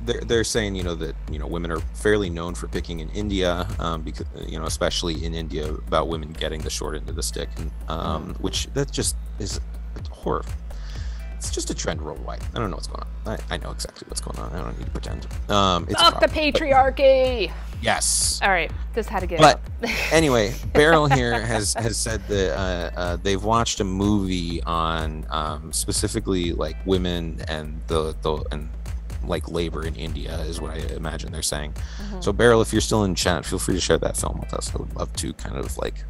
they're saying, you know, that, you know, women are fairly known for picking in India, because, you know, especially in India, about women getting the short end of the stick, and which that just is horrible. It's just a trend worldwide. I don't know what's going on. I know exactly what's going on. I don't need to pretend. It's fuck the patriarchy. Yes. All right, just had to get but up. Anyway, Beryl here has said that they've watched a movie on specifically like women and the like labor in India is what I imagine they're saying. So Beryl, if you're still in chat, feel free to share that film with us. I would love to kind of like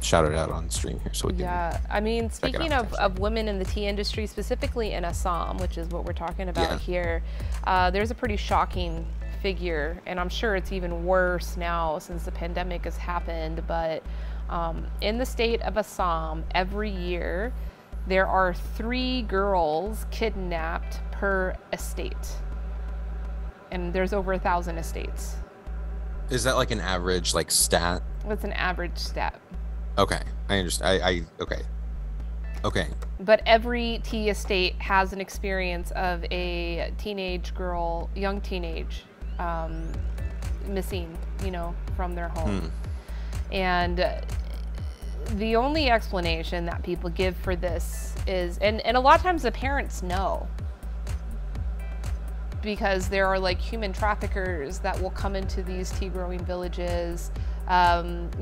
shout it out on stream here so we can. Yeah, I mean, speaking of women in the tea industry, specifically in Assam, which is what we're talking about here, there's a pretty shocking figure, and I'm sure it's even worse now since the pandemic has happened, but in the state of Assam, every year there are 3 girls kidnapped per estate, and there's over 1,000 estates. Is that like an average like stat? That's an average stat. Okay, I understand. Okay. But every tea estate has an experience of a teenage girl, young teenage, missing, you know, from their home. And the only explanation that people give for this is, and a lot of times the parents know, because there are like human traffickers that will come into these tea growing villages,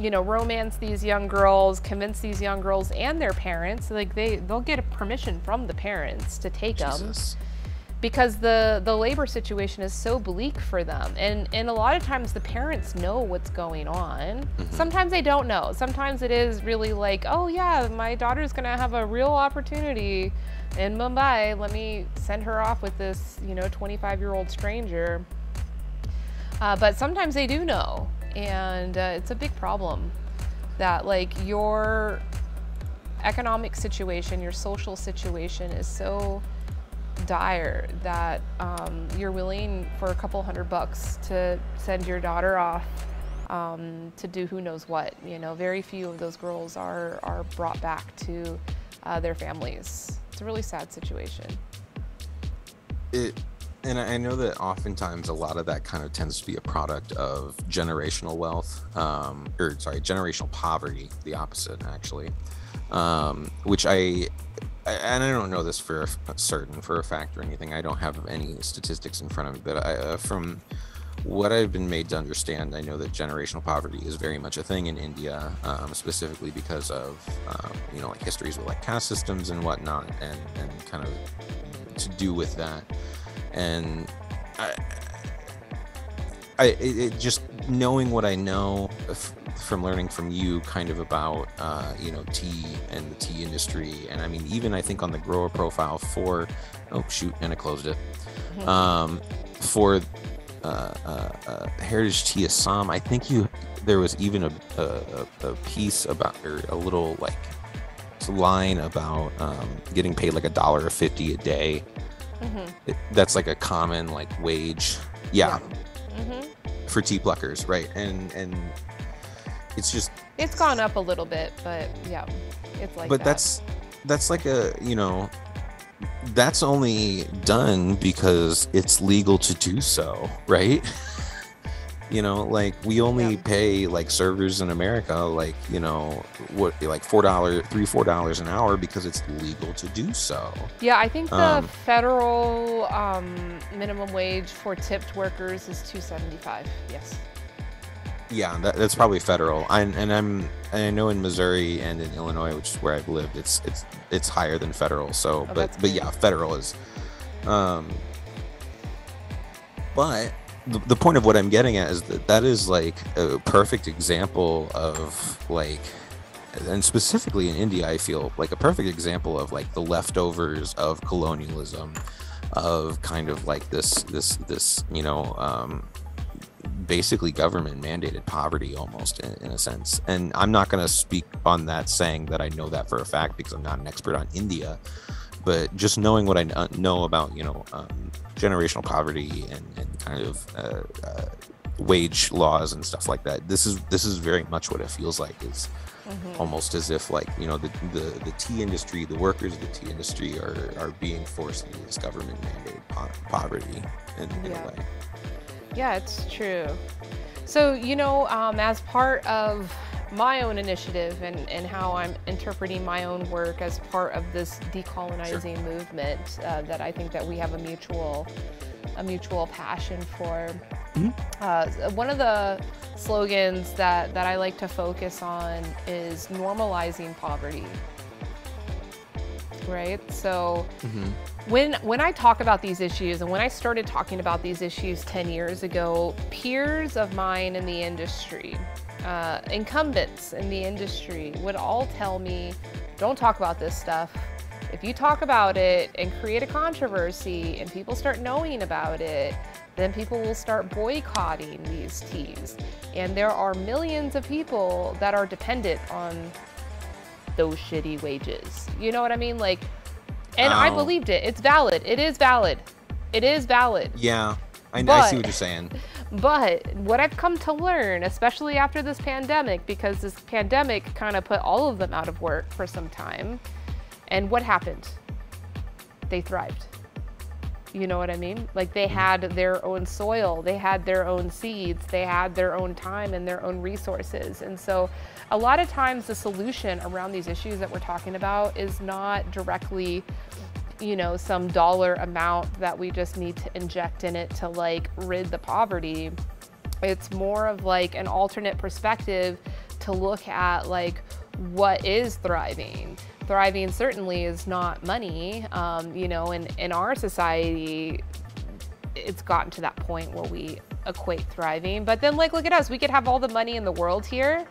you know, romance these young girls, convince these young girls and their parents, like they'll get a permission from the parents to take them, because the labor situation is so bleak for them. And a lot of times the parents know what's going on. Sometimes they don't know. Sometimes it is really like, oh yeah, my daughter's gonna have a real opportunity in Mumbai. Let me send her off with this, you know, 25-year-old stranger. But sometimes they do know. And it's a big problem that like your economic situation, your social situation is so dire that you're willing for a couple $100 to send your daughter off to do who knows what. You know, very few of those girls are brought back to their families. It's a really sad situation. And I know that oftentimes a lot of that kind of tends to be a product of generational wealth, generational poverty, the opposite actually, which and I don't know this for a fact or anything. I don't have any statistics in front of me, but from what I've been made to understand, I know that generational poverty is very much a thing in India, specifically because of, you know, like histories with like caste systems and whatnot, and kind of to do with that. And it just knowing what I know from learning from you kind of about you know, tea and the tea industry, and I mean even I think on the grower profile for and I closed it. For Heritage Tea Assam, I think there was even a piece about, or a little like line about getting paid like $1.50 a day. That's like a common like wage, for tea pluckers, right? And it's just, it's gone up a little bit, but yeah, it's like but that. that's like a, you know, that's only done because it's legal to do so, right? You know, like we only pay like servers in America, like, you know, what, like $4 an hour because it's legal to do so. Yeah, I think the federal minimum wage for tipped workers is $2.75. Yes. Yeah, that's probably federal. I know in Missouri and in Illinois, which is where I've lived, it's higher than federal. So, but yeah, federal is. But the point of what I'm getting at is that is like a perfect example of like, and specifically in India, I feel like a perfect example of like the leftovers of colonialism, of kind of like this you know, basically government mandated poverty almost in a sense. And I'm not going to speak on that saying that I know that for a fact because I'm not an expert on India, but just knowing what I know about, you know, generational poverty and kind of wage laws and stuff like that, this is very much what it feels like. Is almost as if like, you know, the tea industry, the workers of the tea industry are being forced into this government mandated poverty in a way. Yeah, it's true. So, you know, as part of my own initiative and how I'm interpreting my own work as part of this decolonizing movement that I think that we have a mutual passion for. One of the slogans that I like to focus on is normalizing poverty. Right? So when I talk about these issues, and when I started talking about these issues 10 years ago, peers of mine in the industry, incumbents in the industry would all tell me, don't talk about this stuff. If you talk about it and create a controversy and people start knowing about it, then people will start boycotting these teas. And there are millions of people that are dependent on those shitty wages. You know what I mean? Like, and I believed it. It's valid. It is valid. It is valid. Yeah, I see what you're saying. But what I've come to learn, especially after this pandemic, because this pandemic kind of put all of them out of work for some time, and what happened? They thrived. You know what I mean? Like, they had their own soil, they had their own seeds, they had their own time and their own resources. And so a lot of times the solution around these issues that we're talking about is not directly, you know, some dollar amount that we just need to inject in it to like rid the poverty. It's more of like an alternate perspective to look at like what is thriving. Thriving certainly is not money. You know, in our society, it's gotten to that point where we equate thriving. But then, like, look at us. We could have all the money in the world here.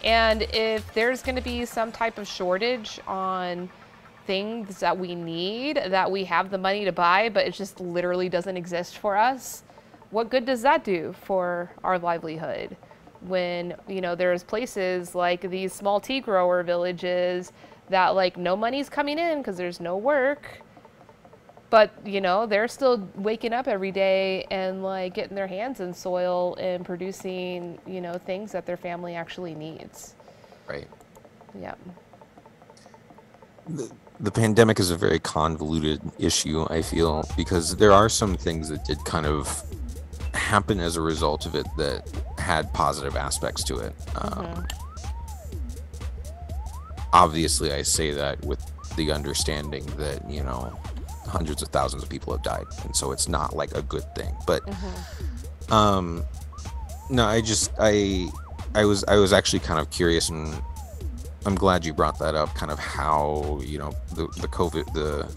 And if there's going to be some type of shortage on things that we need, that we have the money to buy, but it just literally doesn't exist for us, what good does that do for our livelihood? When, you know, there's places like these small tea grower villages that like no money's coming in because there's no work, but you know, they're still waking up every day and like getting their hands in soil and producing, you know, things that their family actually needs. Right. Yeah. The pandemic is a very convoluted issue, I feel, because there are some things that did kind of happen as a result of it that had positive aspects to it. Obviously, I say that with the understanding that, you know, hundreds of thousands of people have died, and so it's not like a good thing. But no, I was actually kind of curious, and I'm glad you brought that up. Kind of how the COVID, the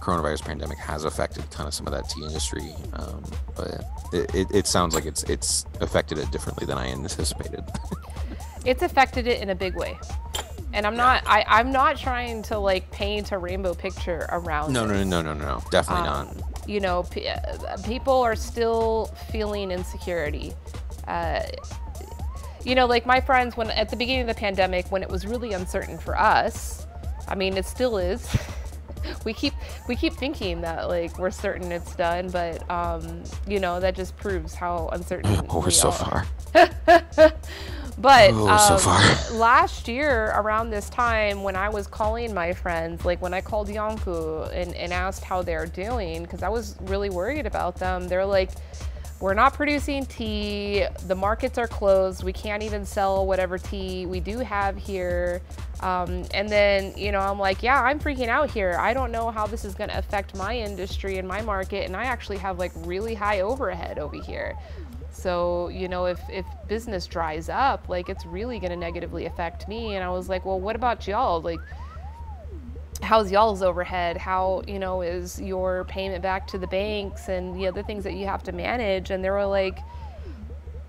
coronavirus pandemic has affected kind of some of that tea industry, but it sounds like it's affected it differently than I anticipated. It's affected it in a big way. And I'm not trying to like paint a rainbow picture around No, definitely not. People are still feeling insecurity. Like my friends, when at the beginning of the pandemic, when it was really uncertain for us, I mean, it still is. we keep thinking that like we're certain it's done, but that just proves how uncertain we're so far. But so far. Last year around this time, when I was calling my friends, like when I called Yonku and asked how they're doing, because I was really worried about them, they're like, we're not producing tea, the markets are closed, we can't even sell whatever tea we do have here. And then, I'm like, yeah, I'm freaking out here. I don't know how this is going to affect my industry and my market, and I actually have like really high overhead over here. So, if business dries up, like it's really going to negatively affect me. And I was like, well, what about y'all? Like, how's y'all's overhead? How, is your payment back to the banks and the other things that you have to manage? And they were like,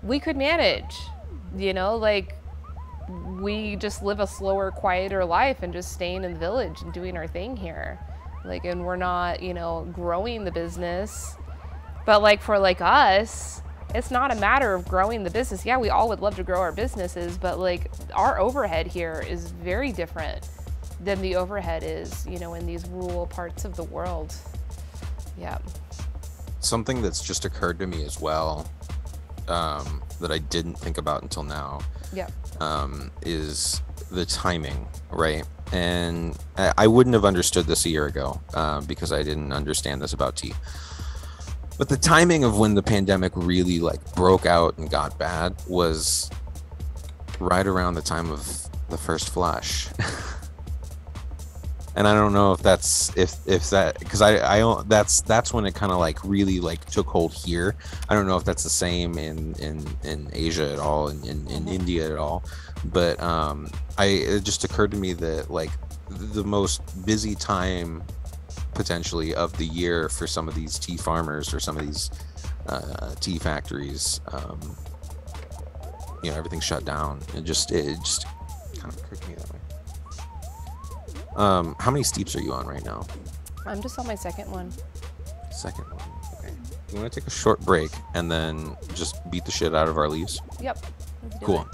we could manage, like we just live a slower, quieter life and just staying in the village and doing our thing here. Like, and we're not, growing the business, but like for like us, it's not a matter of growing the business. Yeah, we all would love to grow our businesses, but like our overhead here is very different than the overhead is, in these rural parts of the world. Yeah. Something that's just occurred to me as well, that I didn't think about until now. Yeah. Is the timing, right? And I wouldn't have understood this a year ago, because I didn't understand this about tea. But the timing of when the pandemic really like broke out and got bad was right around the time of the first flush. And I don't know if that's because that's when it kind of like really like took hold here. I don't know if that's the same in Asia at all, in India at all. But it just occurred to me that like the most busy time potentially of the year for some of these tea farmers or some of these tea factories, everything's shut down. It just kind of occurred to me that way. How many steeps are you on right now? I'm just on my second one. Second one, okay. You want to take a short break and then just beat the shit out of our leaves? Yep. Cool.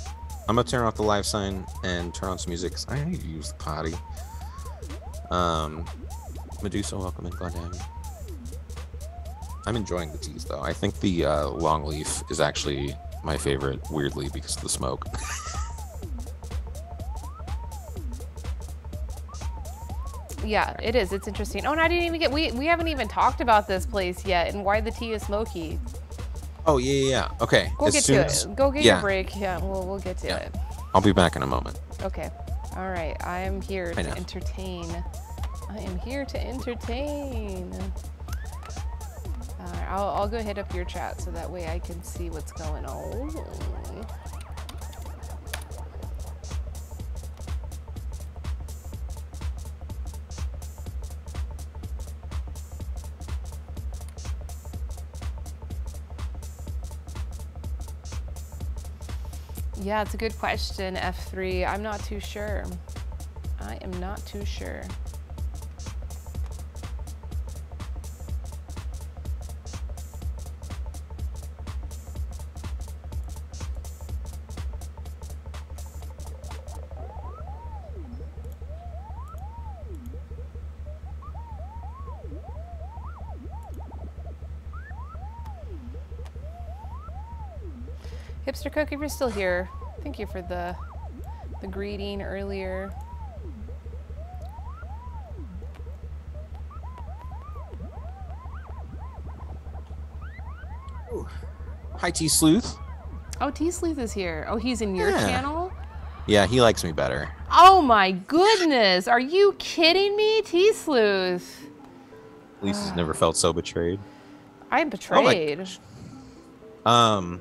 I'm gonna turn off the live sign and turn on some music because I need to use the potty. Medusa, welcome in. Glad to have you. I'm enjoying the teas though. I think the long leaf is actually my favorite, weirdly, because of the smoke. Yeah, it is. It's interesting. Oh, and I didn't even we haven't even talked about this place yet and why the tea is smoky. Oh, yeah. Okay. Go get to it. Go get your break. Yeah, we'll get to it. I'll be back in a moment. Okay. All right. I am here to entertain. I am here to entertain. All right, I'll go hit up your chat so that way I can see what's going on. Yeah, it's a good question, F3. I'm not too sure. I am not too sure. Hipster Cook, if you're still here, thank you for the greeting earlier. Ooh. Hi, T Sleuth. Oh, T Sleuth is here. Oh, he's in your channel? Yeah, he likes me better. Oh my goodness. Are you kidding me, T Sleuth? Lisa's never felt so betrayed. I'm betrayed. Oh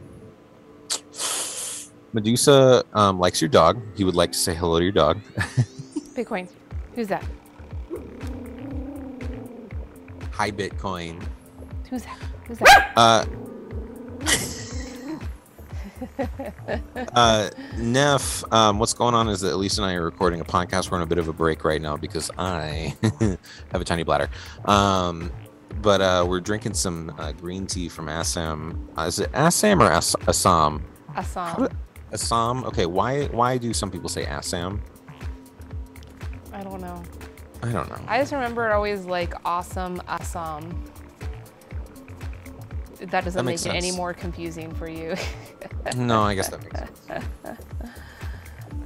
Medusa likes your dog. He would like to say hello to your dog. Bitcoin. Who's that? Hi, Bitcoin. Who's that? Who's that? Neff, what's going on is that Elisa and I are recording a podcast. We're on a bit of a break right now because I have a tiny bladder. But we're drinking some green tea from Assam. Is it Assam or Assam? Assam. Assam. Okay, why do some people say Assam? I don't know. I don't know. I just remember it always like awesome Assam. That doesn't make it any more confusing for you. No, I guess that makes sense.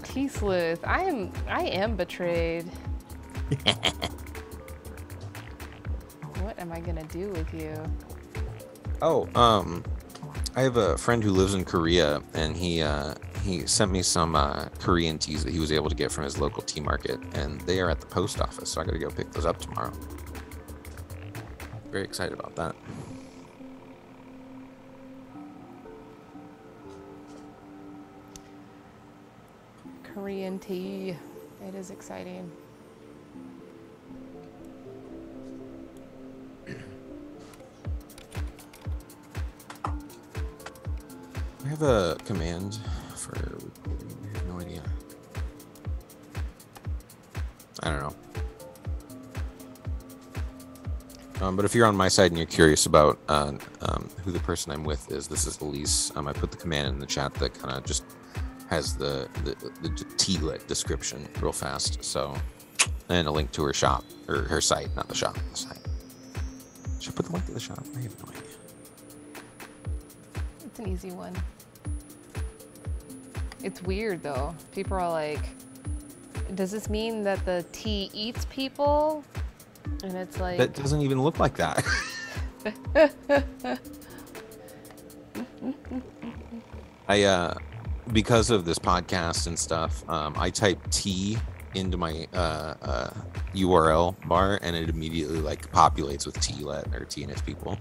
Tea sleuth. I am betrayed. What am I gonna do with you? Oh, I have a friend who lives in Korea, and he sent me some Korean teas that he was able to get from his local tea market, and they are at the post office, so I gotta go pick those up tomorrow. Very excited about that. Korean tea. It is exciting. I have a command for recording. I have no idea. I don't know. But if you're on my side and you're curious about who the person I'm with is, this is Elise. I put the command in the chat that kind of just has the tea-lit description real fast. So, and a link to her shop, or her site, not the shop, the site. Should I put the link to the shop? I have no idea. It's an easy one. It's weird though. People are like, does this mean that the tea eats people? And it's like... That doesn't even look like that. Because of this podcast and stuff, I type tea into my URL bar, and it immediately like populates with tea-let or tea and its people.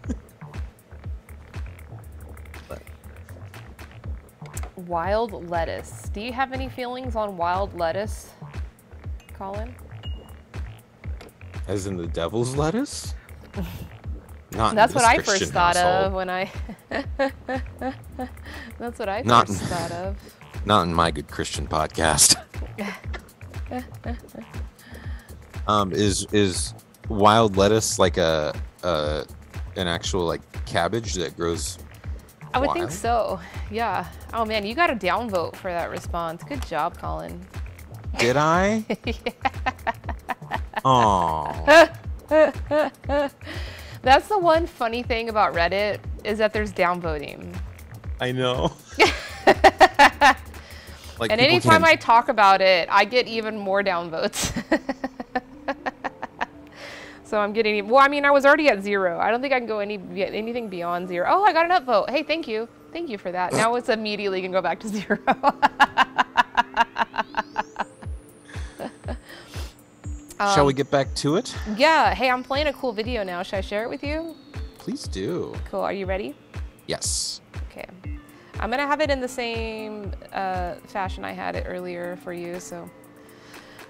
Wild lettuce. Do you have any feelings on wild lettuce, Colin? As in the devil's lettuce? Not That's what I Christian first thought household. of when I... That's what I first thought of. Not in my good Christian podcast. Is wild lettuce like an actual like cabbage that grows I would wild? think so. Yeah. Oh man, you got a downvote for that response. Good job, Colin. Did I? Oh. That's the one funny thing about Reddit is that there's downvoting. I know. Like, and anytime I talk about it, I get even more downvotes. So I'm getting, well, I mean, I was already at 0. I don't think I can go anything beyond 0. Oh, I got an upvote. Hey, thank you. Thank you for that. Now it's immediately going to go back to 0. Shall we get back to it? Yeah. Hey, I'm playing a cool video now. Should I share it with you? Please do. Cool. Are you ready? Yes. Okay. I'm going to have it in the same fashion I had it earlier for you. So,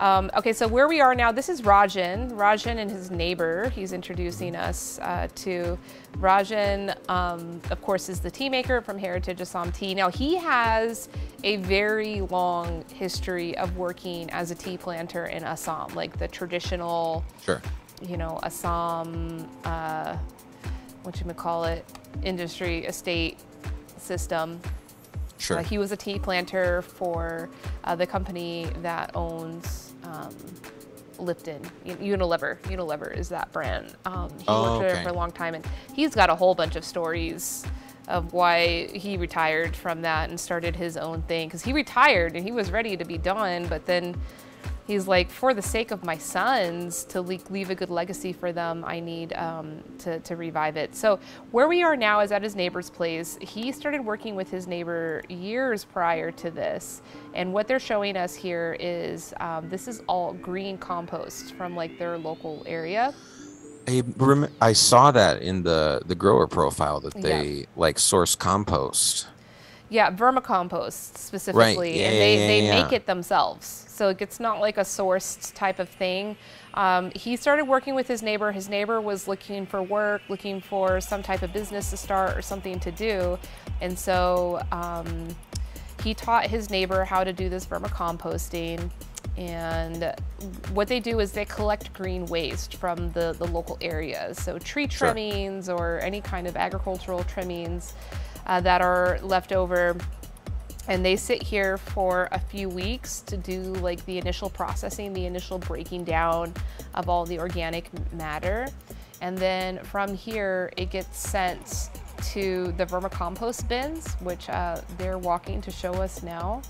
okay, so where we are now, this is Rajan. Rajan and his neighbor, he's introducing us to. Rajan, of course, is the tea maker from Heritage Assam Tea. Now, he has a very long history of working as a tea planter in Assam, like the traditional, Sure. you know, Assam, industry estate system. Sure. He was a tea planter for the company that owns Lipton, Unilever. Unilever is that brand. He worked there for a long time, and he's got a whole bunch of stories of why he retired from that and started his own thing. Because he retired and he was ready to be done, but then he's like, for the sake of my sons, to leave a good legacy for them, I need to revive it. So where we are now is at his neighbor's place. He started working with his neighbor years prior to this. And what they're showing us here is this is all green compost from like their local area. I saw that in the grower profile that they like source compost. Yeah, vermicompost specifically, Right. Yeah, and yeah, they yeah, make yeah. it themselves. So it's not like a sourced type of thing. He started working with his neighbor. His neighbor was looking for work, looking for some type of business to start or something to do, and so he taught his neighbor how to do this vermicomposting. And what they do is they collect green waste from the local areas. So tree trimmings or any kind of agricultural trimmings that are left over. And they sit here for a few weeks to do like the initial processing, the initial breaking down of all the organic matter. And then from here, it gets sent to the vermicompost bins, which they're walking to show us now.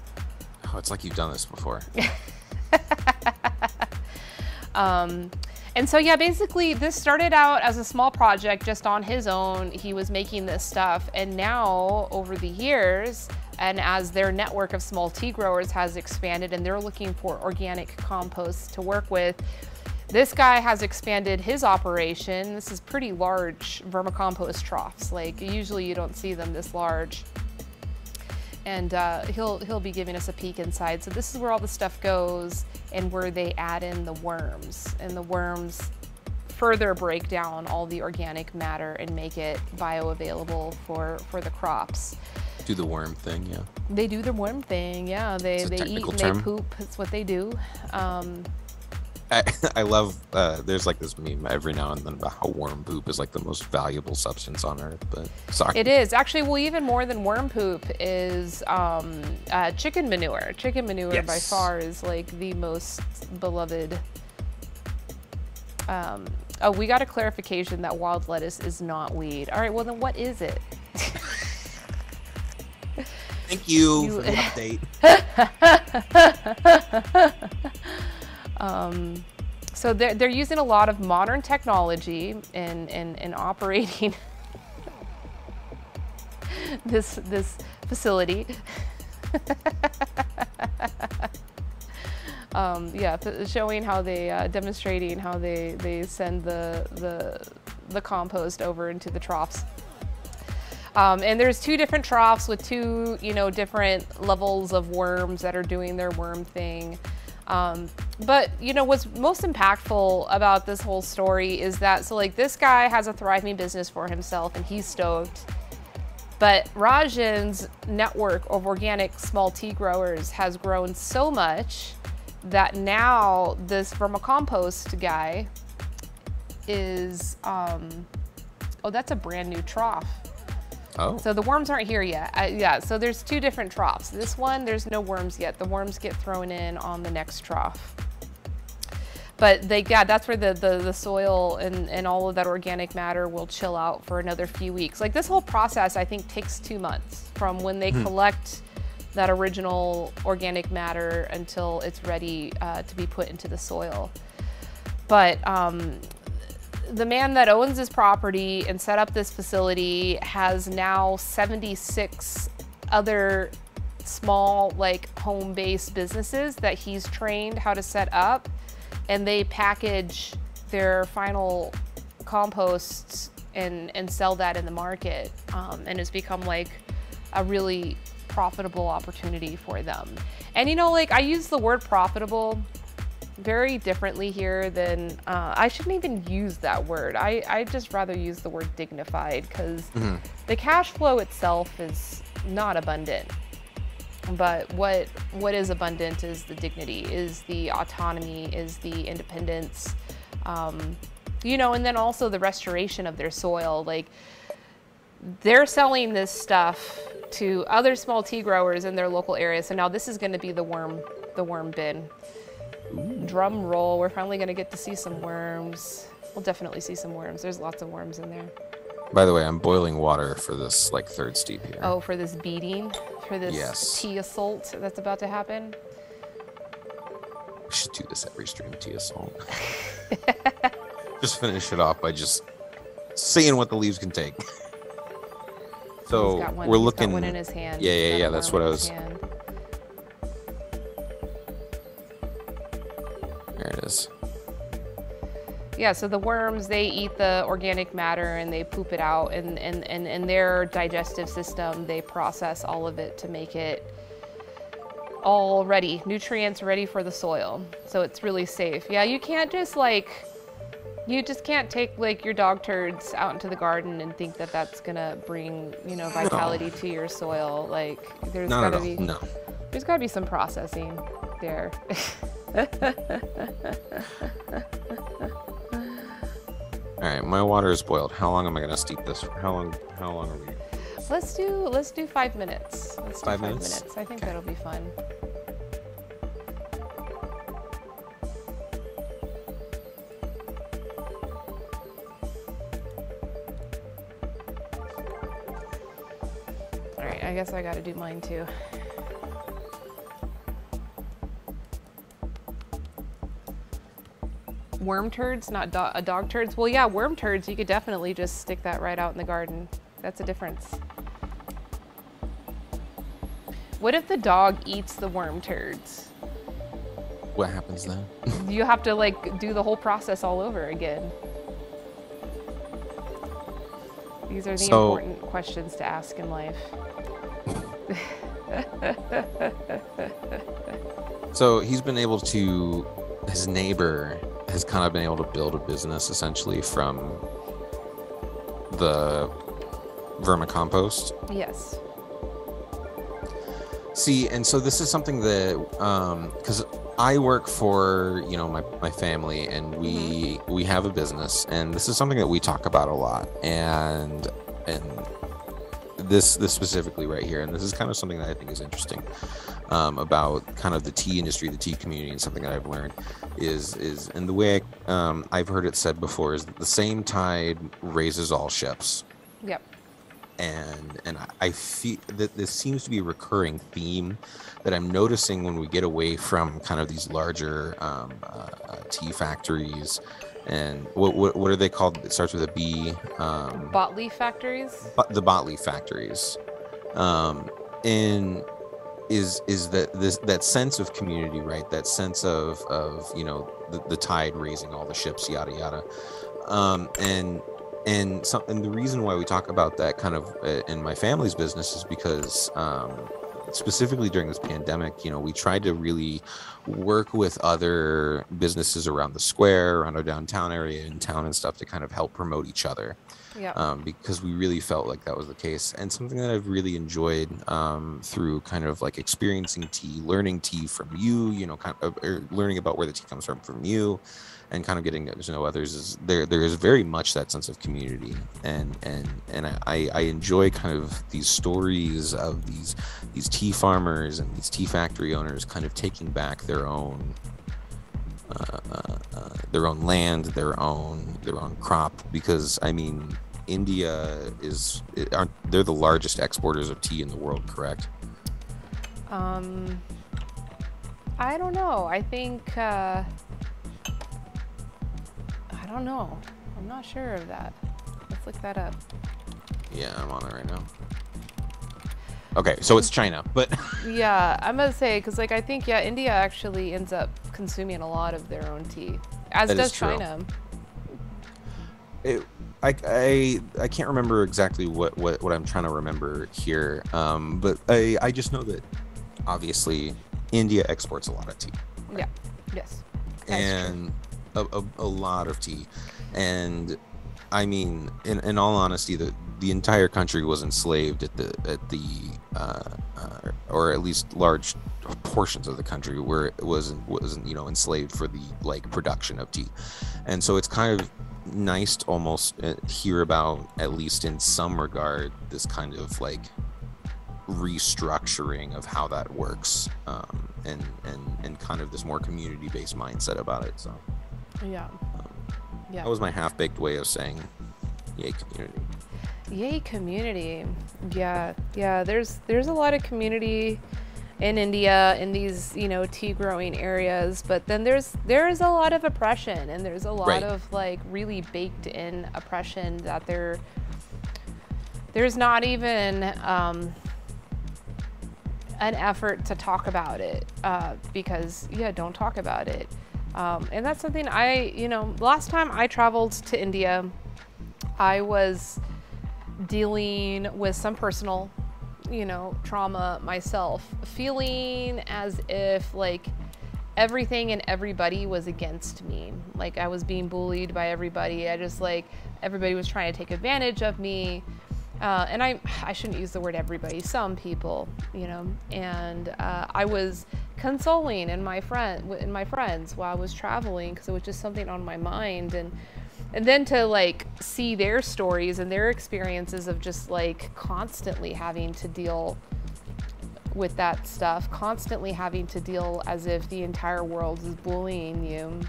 Oh, it's like you've done this before. And so, yeah, basically this started out as a small project just on his own. He was making this stuff, and now over the years, and as their network of small tea growers has expanded and they're looking for organic compost to work with, this guy has expanded his operation. This is pretty large vermicompost troughs. Like usually you don't see them this large. And he'll be giving us a peek inside. So this is where all the stuff goes and where they add in the worms. And the worms further break down all the organic matter and make it bioavailable for the crops. Do the worm thing, yeah. They do the worm thing, yeah. They eat and they poop. That's what they do. I love, there's like this meme every now and then about how worm poop is like the most valuable substance on earth, but sorry. It is. Actually, well, even more than worm poop is chicken manure. Chicken manure Yes. by far is like the most beloved. Oh, we got a clarification that wild lettuce is not weed. All right, well then what is it? Thank you for the update. So they're using a lot of modern technology in operating this facility. Yeah, showing how they demonstrating how they send the compost over into the troughs. And there's two different troughs with two, different levels of worms that are doing their worm thing. But what's most impactful about this whole story is that, so like this guy has a thriving business for himself and he's stoked, but Rajan's network of organic small tea growers has grown so much that now this vermicompost guy is, oh, that's a brand new trough. Oh. So the worms aren't here yet. Yeah, so there's two different troughs. This one, there's no worms yet. The worms get thrown in on the next trough. But that's where the soil and all of that organic matter will chill out for another few weeks. Like this whole process, I think, takes 2 months from when they collect that original organic matter until it's ready to be put into the soil. But the man that owns this property and set up this facility has now 76 other small, like home-based businesses that he's trained how to set up, and they package their final composts and sell that in the market, and it's become like a really profitable opportunity for them. And like I use the word profitable very differently here than, I shouldn't even use that word. I just rather use the word dignified, because the cash flow itself is not abundant. But what is abundant is the dignity, is the autonomy, is the independence, and then also the restoration of their soil. Like they're selling this stuff to other small tea growers in their local area. So now this is going to be the worm bin. Drum roll, we're finally going to get to see some worms. We'll definitely see some worms. There's lots of worms in there. By the way, I'm boiling water for this like third steep here. Oh, for this beating? For this Yes. tea assault that's about to happen? We should do this every stream, tea assault. Just finish it off by just seeing what the leaves can take. So we're looking. He's got one in his hand. Yeah. That's what I was. There it is. Yeah, so the worms, they eat the organic matter and they poop it out, and in their digestive system, they process all of it to make it all ready, nutrients ready for the soil. So it's really safe. Yeah, you can't just you just can't take like your dog turds out into the garden and think that that's gonna bring, you know, vitality to your soil. Like there's gotta be, there's gotta be some processing there. All right, my water is boiled. How long am I gonna steep this? How long are we? Let's do 5 minutes. Let's do 5 minutes? I think that'll be fun. All right, I guess I gotta do mine too. Worm turds, not dog turds. Well, yeah, worm turds, you could definitely just stick that right out in the garden. That's a difference. What if the dog eats the worm turds? What happens then? You have to like do the whole process all over again. These are the important questions to ask in life. So he's been able to, his neighbor has kind of been able to build a business essentially from the vermicompost. Yes. See, and so this is something that, because I work for, you know, my family, and we have a business, and this is something that we talk about a lot, and this specifically right here, and this is kind of something that I think is interesting about kind of the tea industry, the tea community, and something that I've learned is and the way I've heard it said before is that the same tide raises all ships. Yep. And I feel that this seems to be a recurring theme that I'm noticing when we get away from kind of these larger tea factories. And what are they called? It starts with a B. Botley factories. The Botley factories. And is that sense of community, right? That sense of you know, the tide raising all the ships, yada yada. And the reason why we talk about that kind of in my family's business is because specifically during this pandemic, you know, we tried to really work with other businesses around the square, around our downtown area in town and stuff to kind of help promote each other. Yeah. Because we really felt like that was the case. And something that I've really enjoyed through kind of like experiencing tea, learning tea from you, you know, kind of or learning about where the tea comes from you, and kind of getting to know others, is there is very much that sense of community, and I enjoy kind of these stories of these tea farmers and these tea factory owners kind of taking back their own land, their own crop, because I mean, India they're the largest exporters of tea in the world, correct? I don't know. I think I don't know. I'm not sure of that. Let's look that up. Yeah, I'm on it right now. Okay, so it's China, but yeah, I'm gonna say, because like I think India actually ends up consuming a lot of their own tea, as does China. I can't remember exactly what I'm trying to remember here, but I just know that obviously India exports a lot of tea. Right? Yeah. Yes. And a lot of tea, and I mean, in all honesty, the entire country was enslaved at the or at least large portions of the country where it wasn't you know, enslaved for the like production of tea. And so it's kind of nice to almost hear about, at least in some regard, this kind of like restructuring of how that works, and kind of this more community-based mindset about it. So yeah. That was my half-baked way of saying yay community. Yay community. Yeah. There's a lot of community in India, in these, you know, tea growing areas, but then there's a lot of oppression, and there's a lot of like really baked in oppression that there's not even an effort to talk about it, because don't talk about it. And that's something last time I traveled to India, I was dealing with some personal, trauma myself, feeling as if like everything and everybody was against me. Like I was being bullied by everybody. Everybody was trying to take advantage of me. And I shouldn't use the word everybody, some people, and I was consoling in my friends while I was traveling, because it was just something on my mind. And then to like see their stories and their experiences of just like constantly having to deal with that stuff, constantly having to deal as if the entire world is bullying you.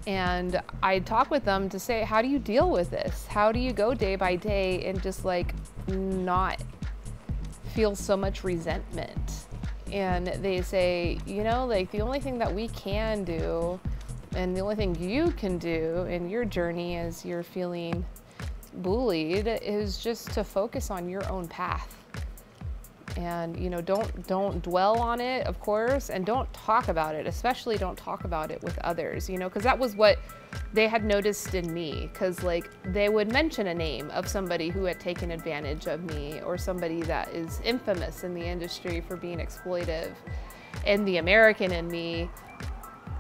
And I talk with them to say, how do you deal with this? How do you go day by day and just like not feel so much resentment? And they say, like the only thing that we can do, and the only thing you can do in your journey as you're feeling bullied, is just to focus on your own path. And don't dwell on it, of course, and don't talk about it, especially don't talk about it with others, because that was what they had noticed in me, because like they would mention a name of somebody who had taken advantage of me, or somebody that is infamous in the industry for being exploitive, and the American in me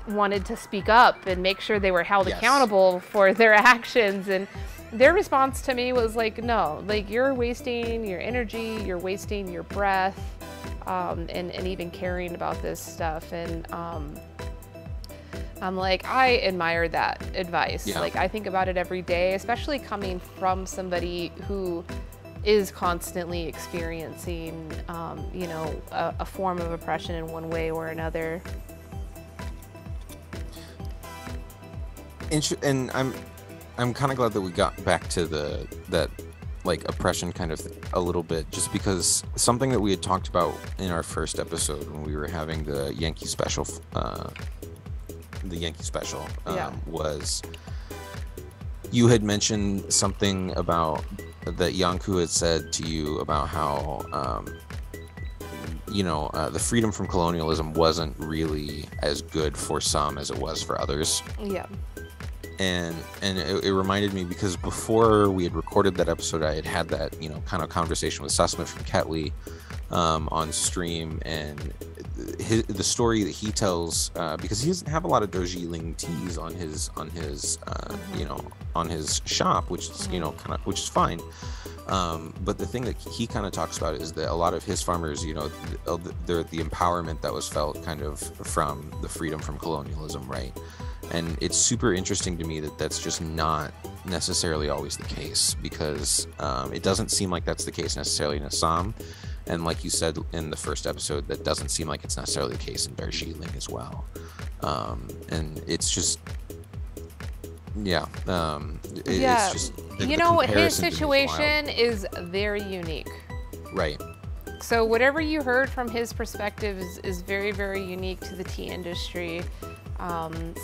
wanted to speak up and make sure they were held accountable for their actions. And their response to me was like, no, like you're wasting your energy, you're wasting your breath, and even caring about this stuff. And I'm like, I admire that advice. Yeah. Like I think about it every day, especially coming from somebody who is constantly experiencing, a form of oppression in one way or another. And I'm kind of glad that we got back to that like oppression kind of a little bit, just because something that we had talked about in our first episode when we were having the Yankee special, was you had mentioned something about that Yanku had said to you about how the freedom from colonialism wasn't really as good for some as it was for others. Yeah. And it reminded me, because before we had recorded that episode, I had that, kind of conversation with Sussman from Ketley on stream, and the story that he tells, because he doesn't have a lot of Darjeeling teas on his on his shop, which is, which is fine. But the thing that he kind of talks about is that a lot of his farmers, the empowerment that was felt kind of from the freedom from colonialism, right? And it's super interesting to me that that's just not necessarily always the case, because it doesn't seem like that's the case necessarily in Assam. And like you said in the first episode, that doesn't seem like it's necessarily the case in Darjeeling as well. And it's just, it's just, his situation is very unique. Right. So whatever you heard from his perspective is very, very unique to the tea industry.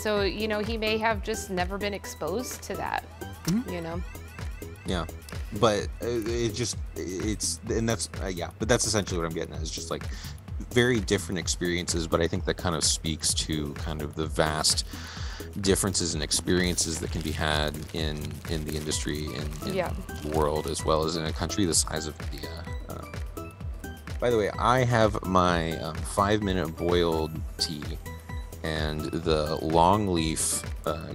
So, he may have just never been exposed to that, Yeah, but but that's essentially what I'm getting at, is just like very different experiences. But I think that kind of speaks to kind of the vast differences and experiences that can be had in the industry, in the world, as well as in a country the size of India. By the way, I have my 5-minute boiled tea. And the long leaf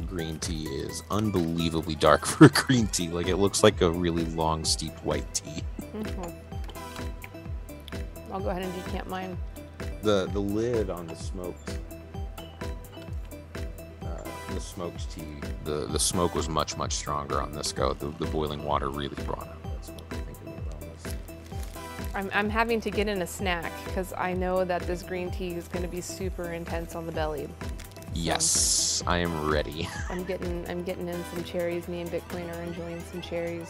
green tea is unbelievably dark for a green tea. Like, it looks like a really long steeped white tea. Mm-hmm. I'll go ahead and decant mine. The lid on the smoked tea, the smoke was much stronger on this go. The boiling water really brought out that smoke. I think I'm having to get in a snack, because I know that this green tea is going to be super intense on the belly. Yes, I am ready. I'm getting in some cherries. Me and Bitcoin are enjoying some cherries.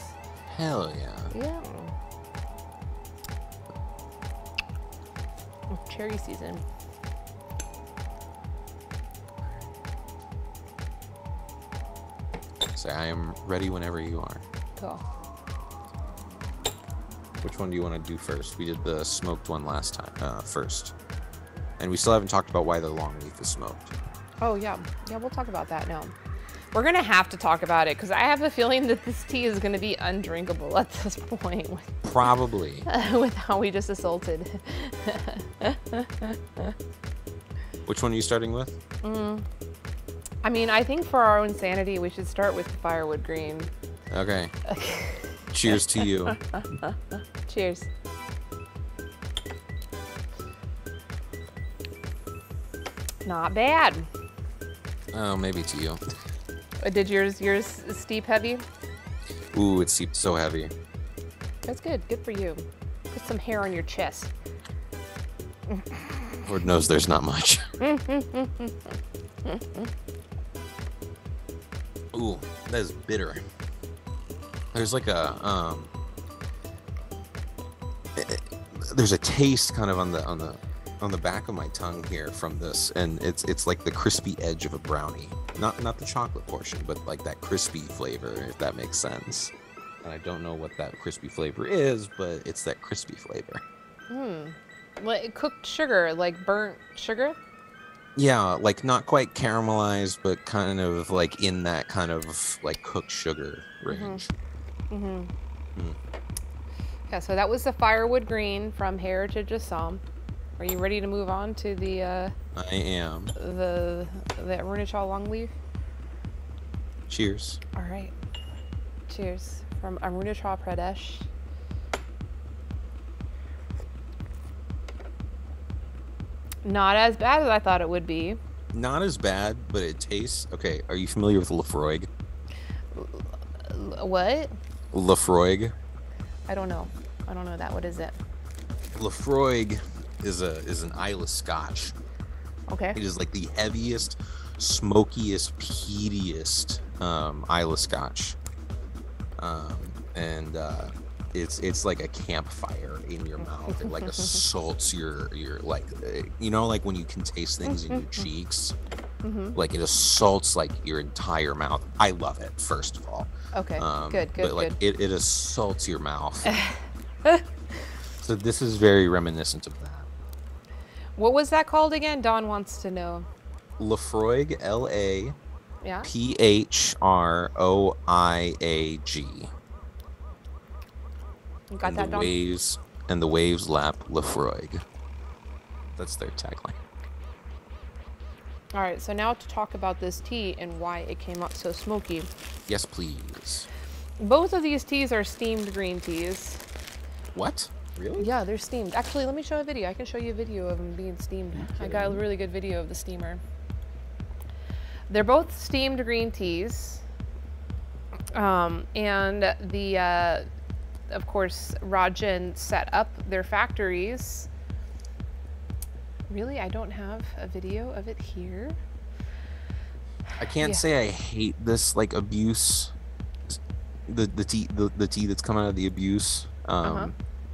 Hell yeah. Yeah. Cherry season. So I am ready whenever you are. Cool. Which one do you want to do first? We did the smoked one last time, first. And we still haven't talked about why the long leaf is smoked. Oh, yeah. Yeah, we'll talk about that now. We're going to have to talk about it because I have a feeling that this tea is going to be undrinkable at this point. Probably. With how we just assaulted. Which one are you starting with? I mean, I think for our own sanity, we should start with the firewood green. Okay. Cheers to you. Cheers. Not bad. Oh, maybe to you. Did yours steep heavy? Ooh, it seeped so heavy. That's good. Good for you. Put some hair on your chest. Lord knows there's not much. Ooh, that is bitter. There's like a there's a taste kind of on the back of my tongue here from this, and it's like the crispy edge of a brownie. Not the chocolate portion, but like that crispy flavor, if that makes sense. And I don't know what that crispy flavor is, but it's that crispy flavor. Like cooked sugar, like burnt sugar? Yeah, like not quite caramelized, but kind of like in that kind of like cooked sugar range. Yeah, so that was the firewood green from Heritage Assam. Are you ready to move on to the I am. the Arunachal longleaf? Cheers. All right. Cheers from Arunachal Pradesh. Not as bad as I thought it would be. Not as bad, but it tastes okay. Are you familiar with Lafroig? What? Lafroig. I don't know. I don't know that. What is it? Lafroig is an Isle Scotch. Okay. It is like the heaviest, smokiest, peatiest Isle Scotch, and it's like a campfire in your mouth. It like assaults your like you know, like when you can taste things in your cheeks. Like it assaults like your entire mouth. I love it. First of all. Okay. Good. But like it assaults your mouth. So this is very reminiscent of that. What was that called again? Dawn wants to know. Lafroig, Yeah. Phroiag. You got that, Dawn? The waves lap Lafroig. That's their tagline. All right, so now to talk about this tea and why it came out so smoky. Yes, please. Both of these teas are steamed green teas. What? Really? Yeah, they're steamed. Actually, let me show a video. I can show you a video of them being steamed. I got a really good video of the steamer. They're both steamed green teas. And of course, Rajan set up their factories. Really? I don't have a video of it here. I can't say I hate this like abuse. The tea that's come out of the abuse.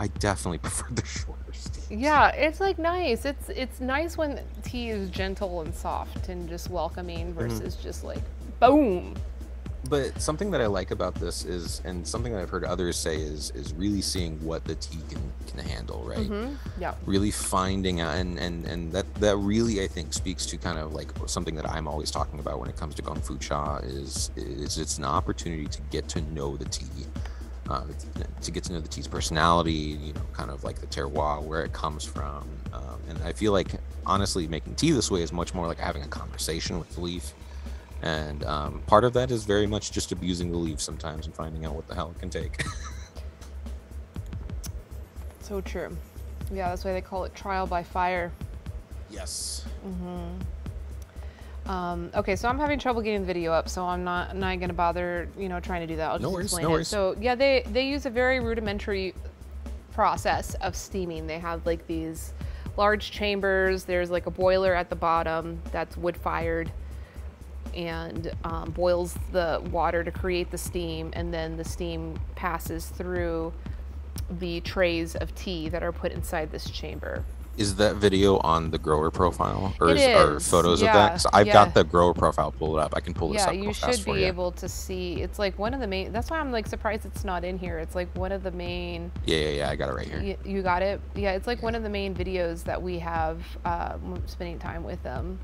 I definitely prefer the shorter steams. Yeah, it's like nice. It's nice when tea is gentle and soft and just welcoming versus just like boom. But something that I like about this is, and something that I've heard others say is really seeing what the tea can handle, right? Yeah. Really finding out, and that really I think speaks to kind of like something that I'm always talking about when it comes to Gong Fu Cha is it's an opportunity to get to know the tea. To get to know the tea's personality, you know, kind of like the terroir, where it comes from. And I feel like, honestly, making tea this way is much more like having a conversation with the leaf. And part of that is very much just abusing the leaf sometimes and finding out what the hell it can take. So true. Yeah, that's why they call it trial by fire. Yes. Okay, so I'm having trouble getting the video up, so I'm not gonna bother, trying to do that. I'll just explain it. worries. So yeah, they use a very rudimentary process of steaming. They have like these large chambers. There's like a boiler at the bottom that's wood fired and boils the water to create the steam, and then the steam passes through the trays of tea that are put inside this chamber. Is that video on the grower profile, or It are is, photos of yeah, that? 'Cause I've yeah. got the grower profile pulled up. I can pull this up Yeah, real you fast should for be you. able to see. It's like one of the main. That's why I'm like surprised it's not in here. It's like one of the main. Yeah, I got it right here. You got it. Yeah, it's like one of the main videos that we have when spending time with them.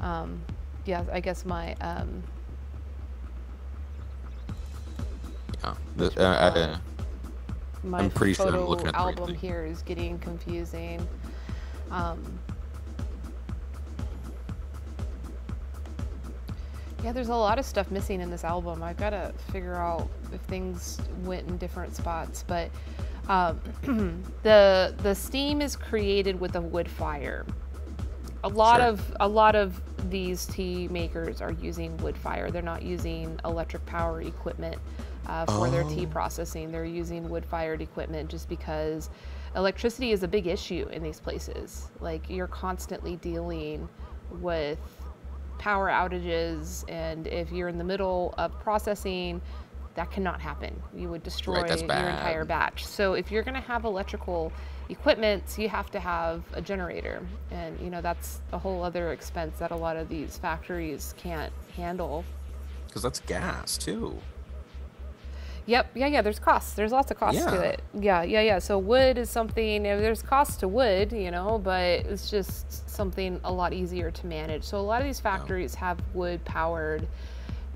Yeah, I guess my my I'm pretty sure I'm photo looking at the right album thing. here is getting confusing. Yeah, there's a lot of stuff missing in this album. I've got to figure out if things went in different spots, but the steam is created with a wood fire. A lot of these tea makers are using wood fire. They're not using electric power equipment for their tea processing. They're using wood-fired equipment just because electricity is a big issue in these places. Like, you're constantly dealing with power outages, and if you're in the middle of processing, that cannot happen. You would destroy Right, that's your bad. entire batch. So if you're going to have electrical equipment, you have to have a generator, and you know that's a whole other expense that a lot of these factories can't handle. Because that's gas too. Yep, yeah, there's costs. There's lots of costs to Yeah. it. Yeah. So wood is something, there's costs to wood, you know, but it's just something a lot easier to manage. So a lot of these factories have wood-powered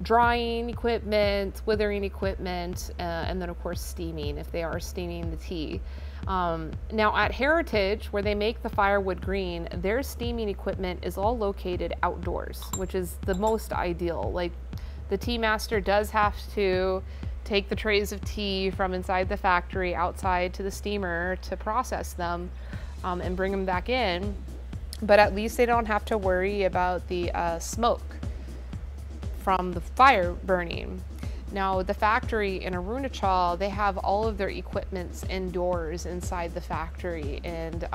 drying equipment, withering equipment, and then of course steaming, if they are steaming the tea. Now at Heritage, where they make the firewood green, their steaming equipment is all located outdoors, which is the most ideal. Like, the tea master does have to take the trays of tea from inside the factory outside to the steamer to process them and bring them back in, but at least they don't have to worry about the smoke from the fire burning. Now, the factory in Arunachal, they have all of their equipments indoors inside the factory, and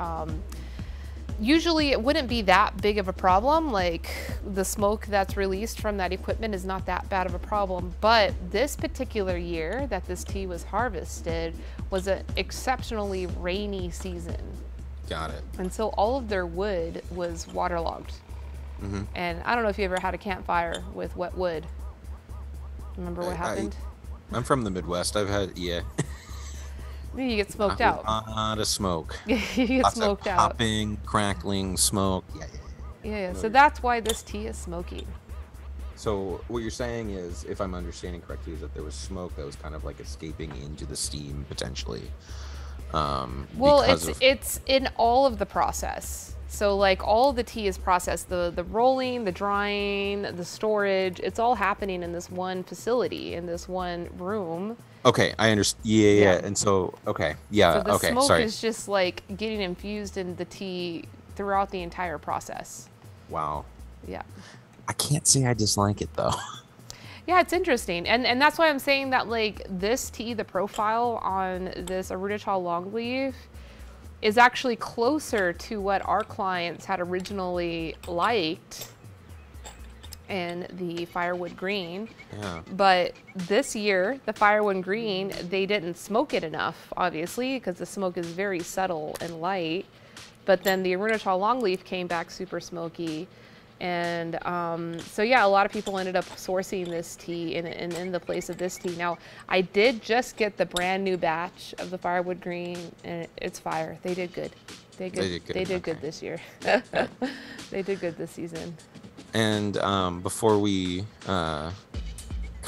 usually it wouldn't be that big of a problem. Like, the smoke that's released from that equipment is not that bad of a problem, but this particular year that this tea was harvested was an exceptionally rainy season. Got it. And so all of their wood was waterlogged. And I don't know if you ever had a campfire with wet wood. Remember what happened? I'm from the Midwest. I've had, yeah. You get smoked out. A lot of smoke. You get Lots smoked of out. popping, crackling, smoke. Yeah, so that's why this tea is smoky. So what you're saying is, if I'm understanding correctly, is that there was smoke that was kind of like escaping into the steam potentially. Well, it's in all of the process. So like all of the tea is processed, the rolling, the drying, the storage, it's all happening in this one facility, in this one room. Okay, I understand. Yeah. And so, okay. Yeah, So the okay, smoke sorry. is just like getting infused in the tea throughout the entire process. Wow. Yeah. I can't say I dislike it, though. Yeah, it's interesting. And that's why I'm saying that, like, this tea, the profile on this Arunachal longleaf is actually closer to what our clients had originally liked in the firewood green. Yeah. But this year, the firewood green, they didn't smoke it enough, obviously, because the smoke is very subtle and light. But then the Arunachal longleaf came back super smoky. And so yeah, a lot of people ended up sourcing this tea in the place of this tea. Now, I did just get the brand new batch of the firewood green, and it's fire. They did good. They did good this year. They did good this season. And before we kind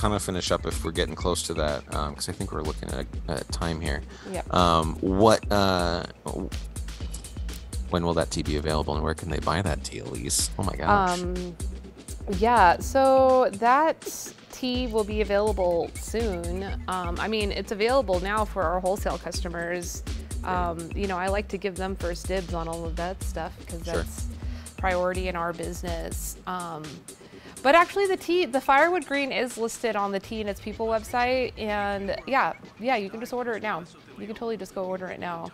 of finish up, if we're getting close to that, because I think we're looking at time here. Yeah. When will that tea be available, and where can they buy that tea, Elise? Oh my gosh. Yeah, so that tea will be available soon. I mean, it's available now for our wholesale customers. You know, I like to give them first dibs on all of that stuff because that's priority in our business. But actually the firewood green is listed on the Tea and Its People website, and yeah, you can just order it now. You can totally just go order it now.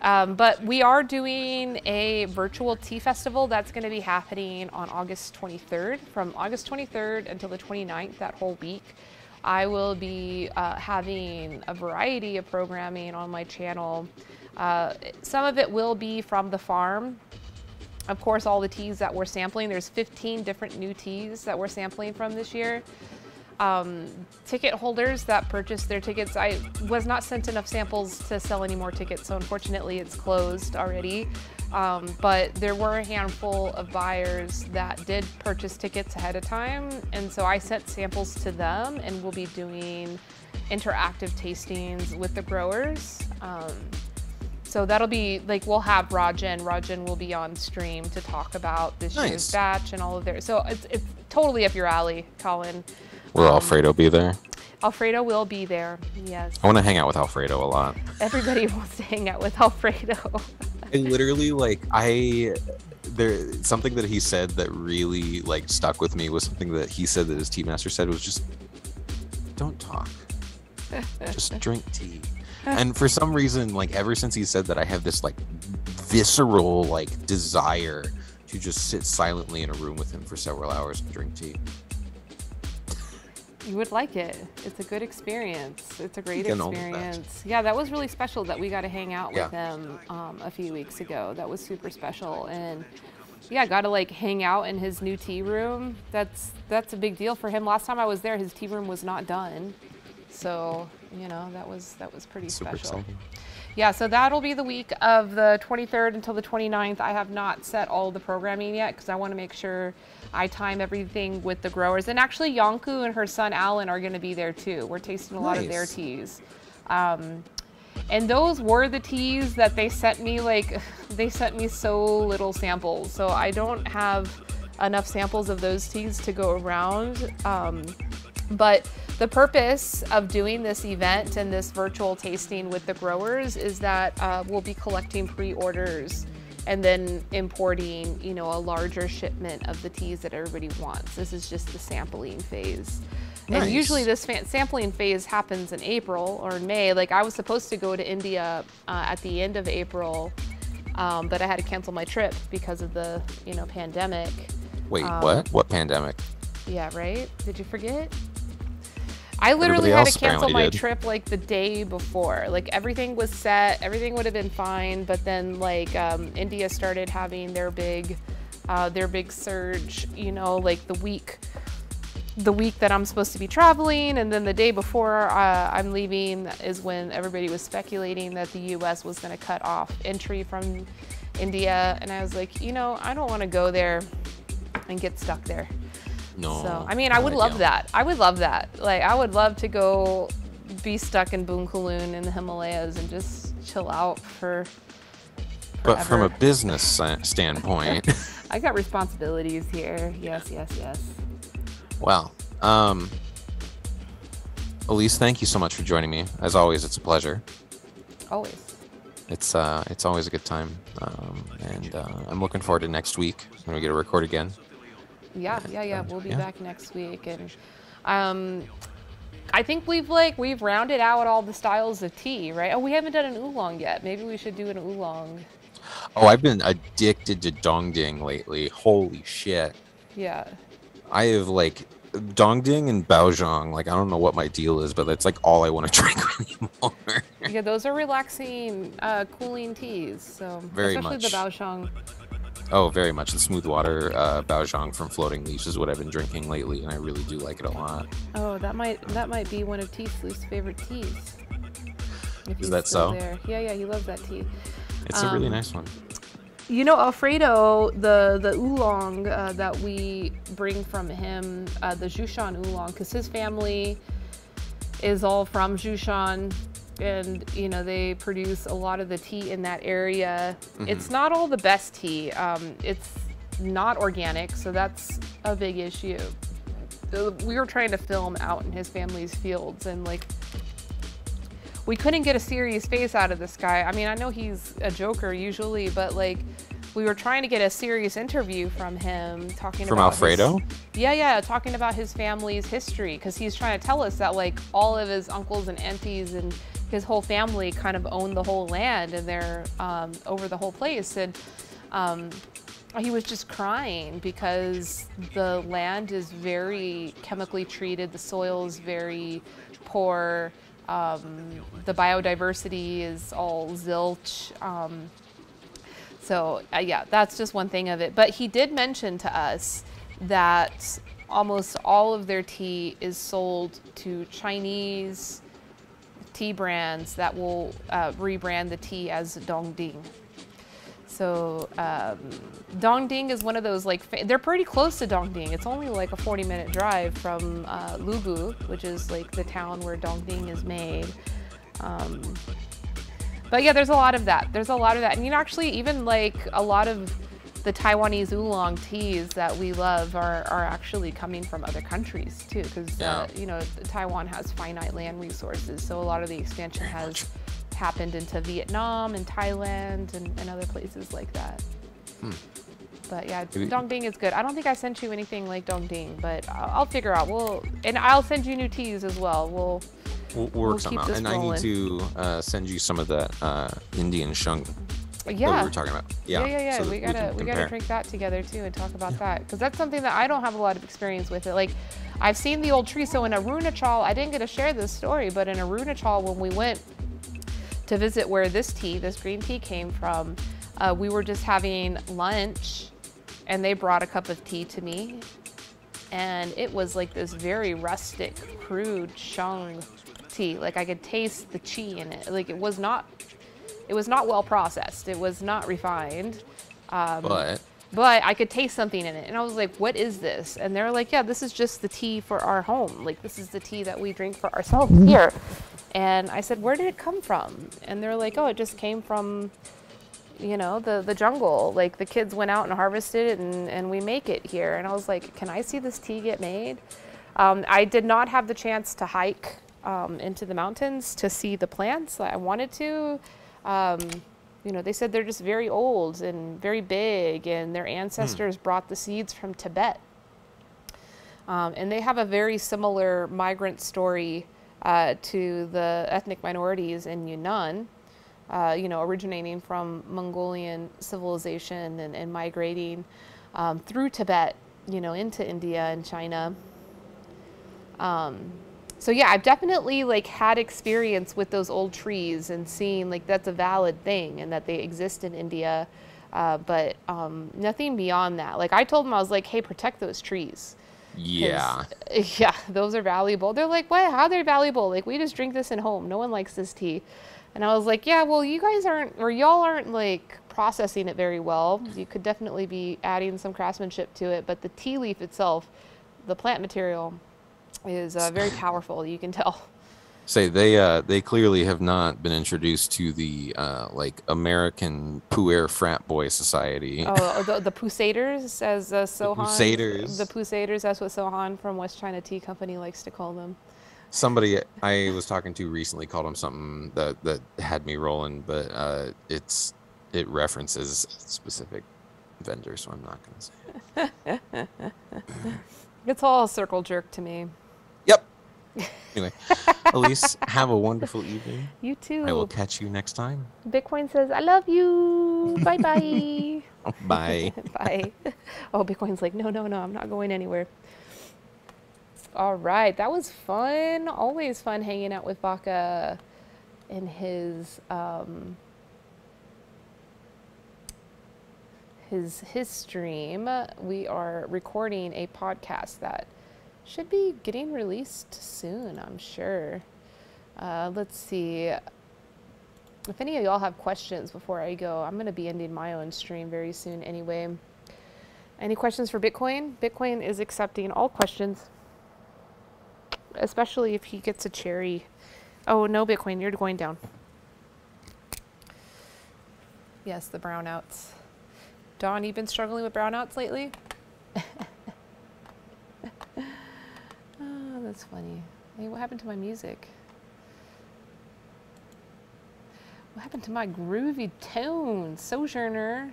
But we are doing a virtual tea festival that's going to be happening on August 23rd. From August 23rd until the 29th, that whole week, I will be having a variety of programming on my channel. Some of it will be from the farm. Of course, all the teas that we're sampling, there's 15 different new teas that we're sampling from this year. Ticket holders that purchased their tickets, I was not sent enough samples to sell any more tickets, so unfortunately it's closed already. but there were a handful of buyers that did purchase tickets ahead of time, and so I sent samples to them, and we'll be doing interactive tastings with the growers. So that'll be like, we'll have Rajan will be on stream to talk about this year's batch and all of their, so it's totally up your alley, Colin. Will Alfredo be there? Alfredo will be there, yes. I want to hang out with Alfredo a lot. Everybody wants to hang out with Alfredo. And literally, like, something that he said that really, like, stuck with me was something that he said that his tea master said was just, don't talk. Just drink tea. And for some reason, like, ever since he said that, I have this, like, visceral, like, desire to just sit silently in a room with him for several hours and drink tea. You would like it. It's a good experience. It's a great experience. Yeah, that was really special that we got to hang out with him a few weeks ago. That was super special. And yeah, got to like hang out in his new tea room. That's a big deal for him. Last time I was there, his tea room was not done. So, you know, that was pretty Super special. exciting. Yeah, so that'll be the week of the 23rd until the 29th. I have not set all the programming yet because I want to make sure I time everything with the growers. And actually, Yonku and her son Alan are going to be there too. We're tasting a lot of their teas. And those were the teas that they sent me. Like, they sent me so little samples. So I don't have enough samples of those teas to go around. But the purpose of doing this event and this virtual tasting with the growers is that we'll be collecting pre-orders and then importing, you know, a larger shipment of the teas that everybody wants. This is just the sampling phase. Nice. And usually this sampling phase happens in April or May. Like, I was supposed to go to India at the end of April, but I had to cancel my trip because of the, you know, pandemic. Wait, what? What pandemic? Yeah, right? Did you forget? I literally had to cancel my trip like the day before. Like, everything was set, everything would have been fine, but then like India started having their big surge, you know, like the week that I'm supposed to be traveling, and then the day before I'm leaving is when everybody was speculating that the US was going to cut off entry from India, and I was like, you know, I don't want to go there and get stuck there. No. So, I mean, I would love that. I would love that. Like, I would love to go be stuck in Boon Kulun in the Himalayas and just chill out for forever. But from a business standpoint. I got responsibilities here. Yes, yes, yes. Well, Elise, thank you so much for joining me. As always, it's a pleasure. Always. It's always a good time. And I'm looking forward to next week when we get to record again. Yeah. We'll be back next week, and I think we've rounded out all the styles of tea, right? Oh, we haven't done an oolong yet. Maybe we should do an oolong. Oh, I've been addicted to dongding lately. Holy shit. Yeah. I have like dongding and baozhong. Like, I don't know what my deal is, but that's like all I want to drink anymore. Yeah, those are relaxing, cooling teas. So very especially much. The baozhong. Oh, very much. The smooth water baozhong from Floating Leaves is what I've been drinking lately, and I really do like it a lot. Oh, that might be one of T. Sleuth's favorite teas. Is that so? There. Yeah, he loves that tea. It's a really nice one. You know, Alfredo, the oolong that we bring from him, the Jushan oolong, because his family is all from Jushan. And, you know, they produce a lot of the tea in that area. Mm-hmm. It's not all the best tea. It's not organic, so that's a big issue. We were trying to film out in his family's fields, and, like, we couldn't get a serious face out of this guy. I mean, I know he's a joker usually, but, like, we were trying to get a serious interview from him, talking about Alfredo? Talking about his family's history, because he's trying to tell us that, like, all of his uncles and aunties and his whole family kind of owned the whole land, and they're over the whole place. And he was just crying because the land is very chemically treated. The soil is very poor. The biodiversity is all zilch. So yeah, that's just one thing of it. But he did mention to us that almost all of their tea is sold to Chinese tea brands that will rebrand the tea as Dongding. So Dongding is one of those, like, they're pretty close to Dongding. It's only like a 40-minute drive from Lugu, which is like the town where Dongding is made. But yeah, there's a lot of that. There's a lot of that. And you know, actually, even like a lot of the Taiwanese oolong teas that we love are actually coming from other countries too, because you know, Taiwan has finite land resources, so a lot of the expansion has happened into Vietnam and Thailand and other places like that. But yeah, Dongding is good. I don't think I sent you anything like Dongding, but I'll figure out. And I'll send you new teas as well. We'll work some out. And rolling. I need to send you some of that Indian shung that we were talking about. Yeah. So we gotta drink that together too and talk about that, because that's something that I don't have a lot of experience with. It like, I've seen the old tree. So in Arunachal, I didn't get to share this story, but in Arunachal, when we went to visit where this green tea came from, we were just having lunch and they brought a cup of tea to me, and it was like this very rustic, crude shung tea. Like, I could taste the chi in it. Like, it was not well processed. It was not refined. But I could taste something in it. And I was like, what is this? And they're like, yeah, this is just the tea for our home. Like, this is the tea that we drink for ourselves here. And I said, where did it come from? And they're like, oh, it just came from, you know, the jungle. Like, the kids went out and harvested it, and we make it here. And I was like, can I see this tea get made? I did not have the chance to hike into the mountains to see the plants. I wanted to. You know, they said they're just very old and very big, and their ancestors brought the seeds from Tibet. And they have a very similar migrant story to the ethnic minorities in Yunnan, you know, originating from Mongolian civilization and migrating through Tibet, you know, into India and China. So yeah, I've definitely like had experience with those old trees and seeing like that's a valid thing and that they exist in India, but nothing beyond that. Like, I told them, I was like, hey, protect those trees. Yeah, those are valuable. They're like, what? How are they valuable? Like, we just drink this at home. No one likes this tea. And I was like, yeah, well, you guys aren't, or y'all aren't like processing it very well. You could definitely be adding some craftsmanship to it, but the tea leaf itself, the plant material, is very powerful. You can tell. Say they clearly have not been introduced to the like American puer frat boy society. Oh, the Pusaders, as Sohan. The Pusaders. That's what Sohan from West China Tea Company likes to call them. Somebody I was talking to recently called them something that had me rolling, but it references specific vendors, so I'm not going to say it. It's all a circle jerk to me. Yep. Anyway, Elise, have a wonderful evening. You too. I will catch you next time. Bitcoin says, I love you. Bye-bye. Bye. Bye. Oh, Bitcoin's like, no, I'm not going anywhere. All right. That was fun. Always fun hanging out with Baka and his stream. We are recording a podcast that should be getting released soon, I'm sure. Let's see. If any of y'all have questions before I go, I'm going to be ending my own stream very soon anyway. Any questions for Bitcoin? Bitcoin is accepting all questions, especially if he gets a cherry. Oh, no, Bitcoin, you're going down. Yes, the brownouts. Dawn, you been struggling with brownouts lately? Oh, that's funny. Hey, what happened to my music? What happened to my groovy tone? Sojourner.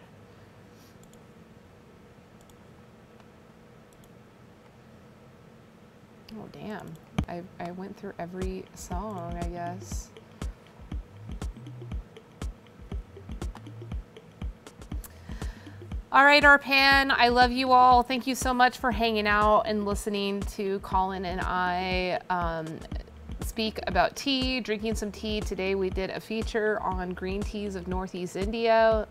Oh, damn. I went through every song, I guess. All right, Arpan, I love you all. Thank you so much for hanging out and listening to Colin and I speak about tea, drinking some tea. Today we did a feature on green teas of Northeast India,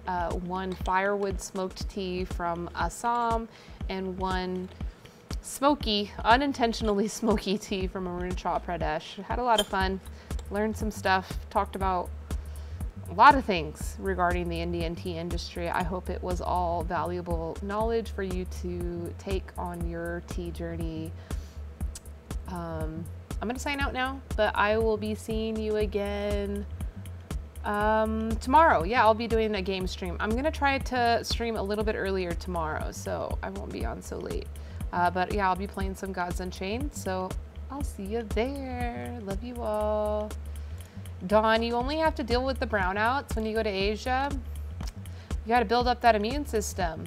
one firewood smoked tea from Assam, and one smoky, unintentionally smoky tea from Arunachal Pradesh. Had a lot of fun, learned some stuff, talked about a lot of things regarding the Indian tea industry. I hope it was all valuable knowledge for you to take on your tea journey. I'm going to sign out now, but I will be seeing you again tomorrow. Yeah, I'll be doing a game stream. I'm going to try to stream a little bit earlier tomorrow, so I won't be on so late. But yeah, I'll be playing some Gods Unchained, so I'll see you there. Love you all. Dawn, you only have to deal with the brownouts when you go to Asia. You got to build up that immune system.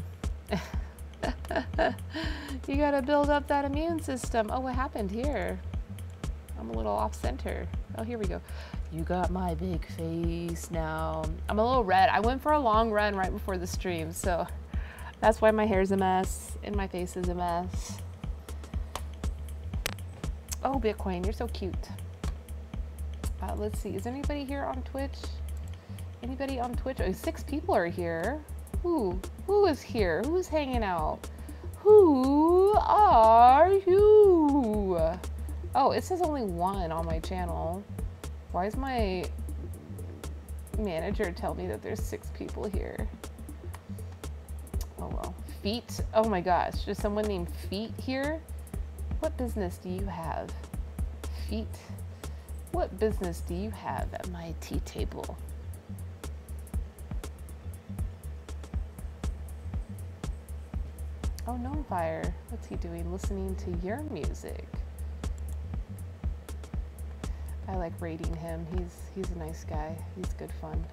You got to build up that immune system. Oh, what happened here? I'm a little off center. Oh, here we go. You got my big face now. I'm a little red. I went for a long run right before the stream, so that's why my hair's a mess and my face is a mess. Oh, Bitcoin, you're so cute. Let's see, is anybody here on Twitch? Anybody on Twitch? Oh, 6 people are here. Who is here? Who's hanging out? Who are you? Oh, it says only 1 on my channel. Why is my manager tell me that there's 6 people here? Oh well. Feet? Oh my gosh, there's someone named Feet here? What business do you have? Feet? What business do you have at my tea table? Oh, Gnomefire. What's he doing? Listening to your music. I like rating him. He's a nice guy. He's good fun.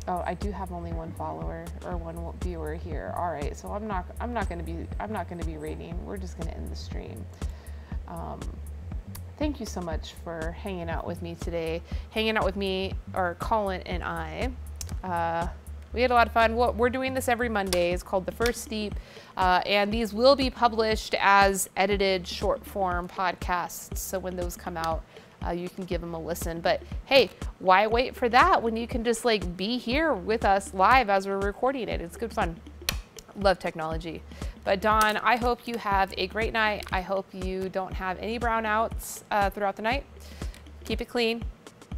Oh, I do have only 1 follower or 1 viewer here. All right, so I'm not going to be rating. We're just going to end the stream. Thank you so much for hanging out with me today. Hanging out with me, or Colin and I. We had a lot of fun. We're doing this every Monday. It's called The First Steep. And these will be published as edited short form podcasts. So when those come out, you can give them a listen. But hey, why wait for that when you can just like be here with us live as we're recording it? It's good fun. Love technology. But Dawn, I hope you have a great night. I hope you don't have any brownouts throughout the night. Keep it clean.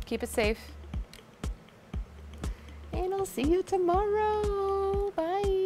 Keep it safe. And I'll see you tomorrow.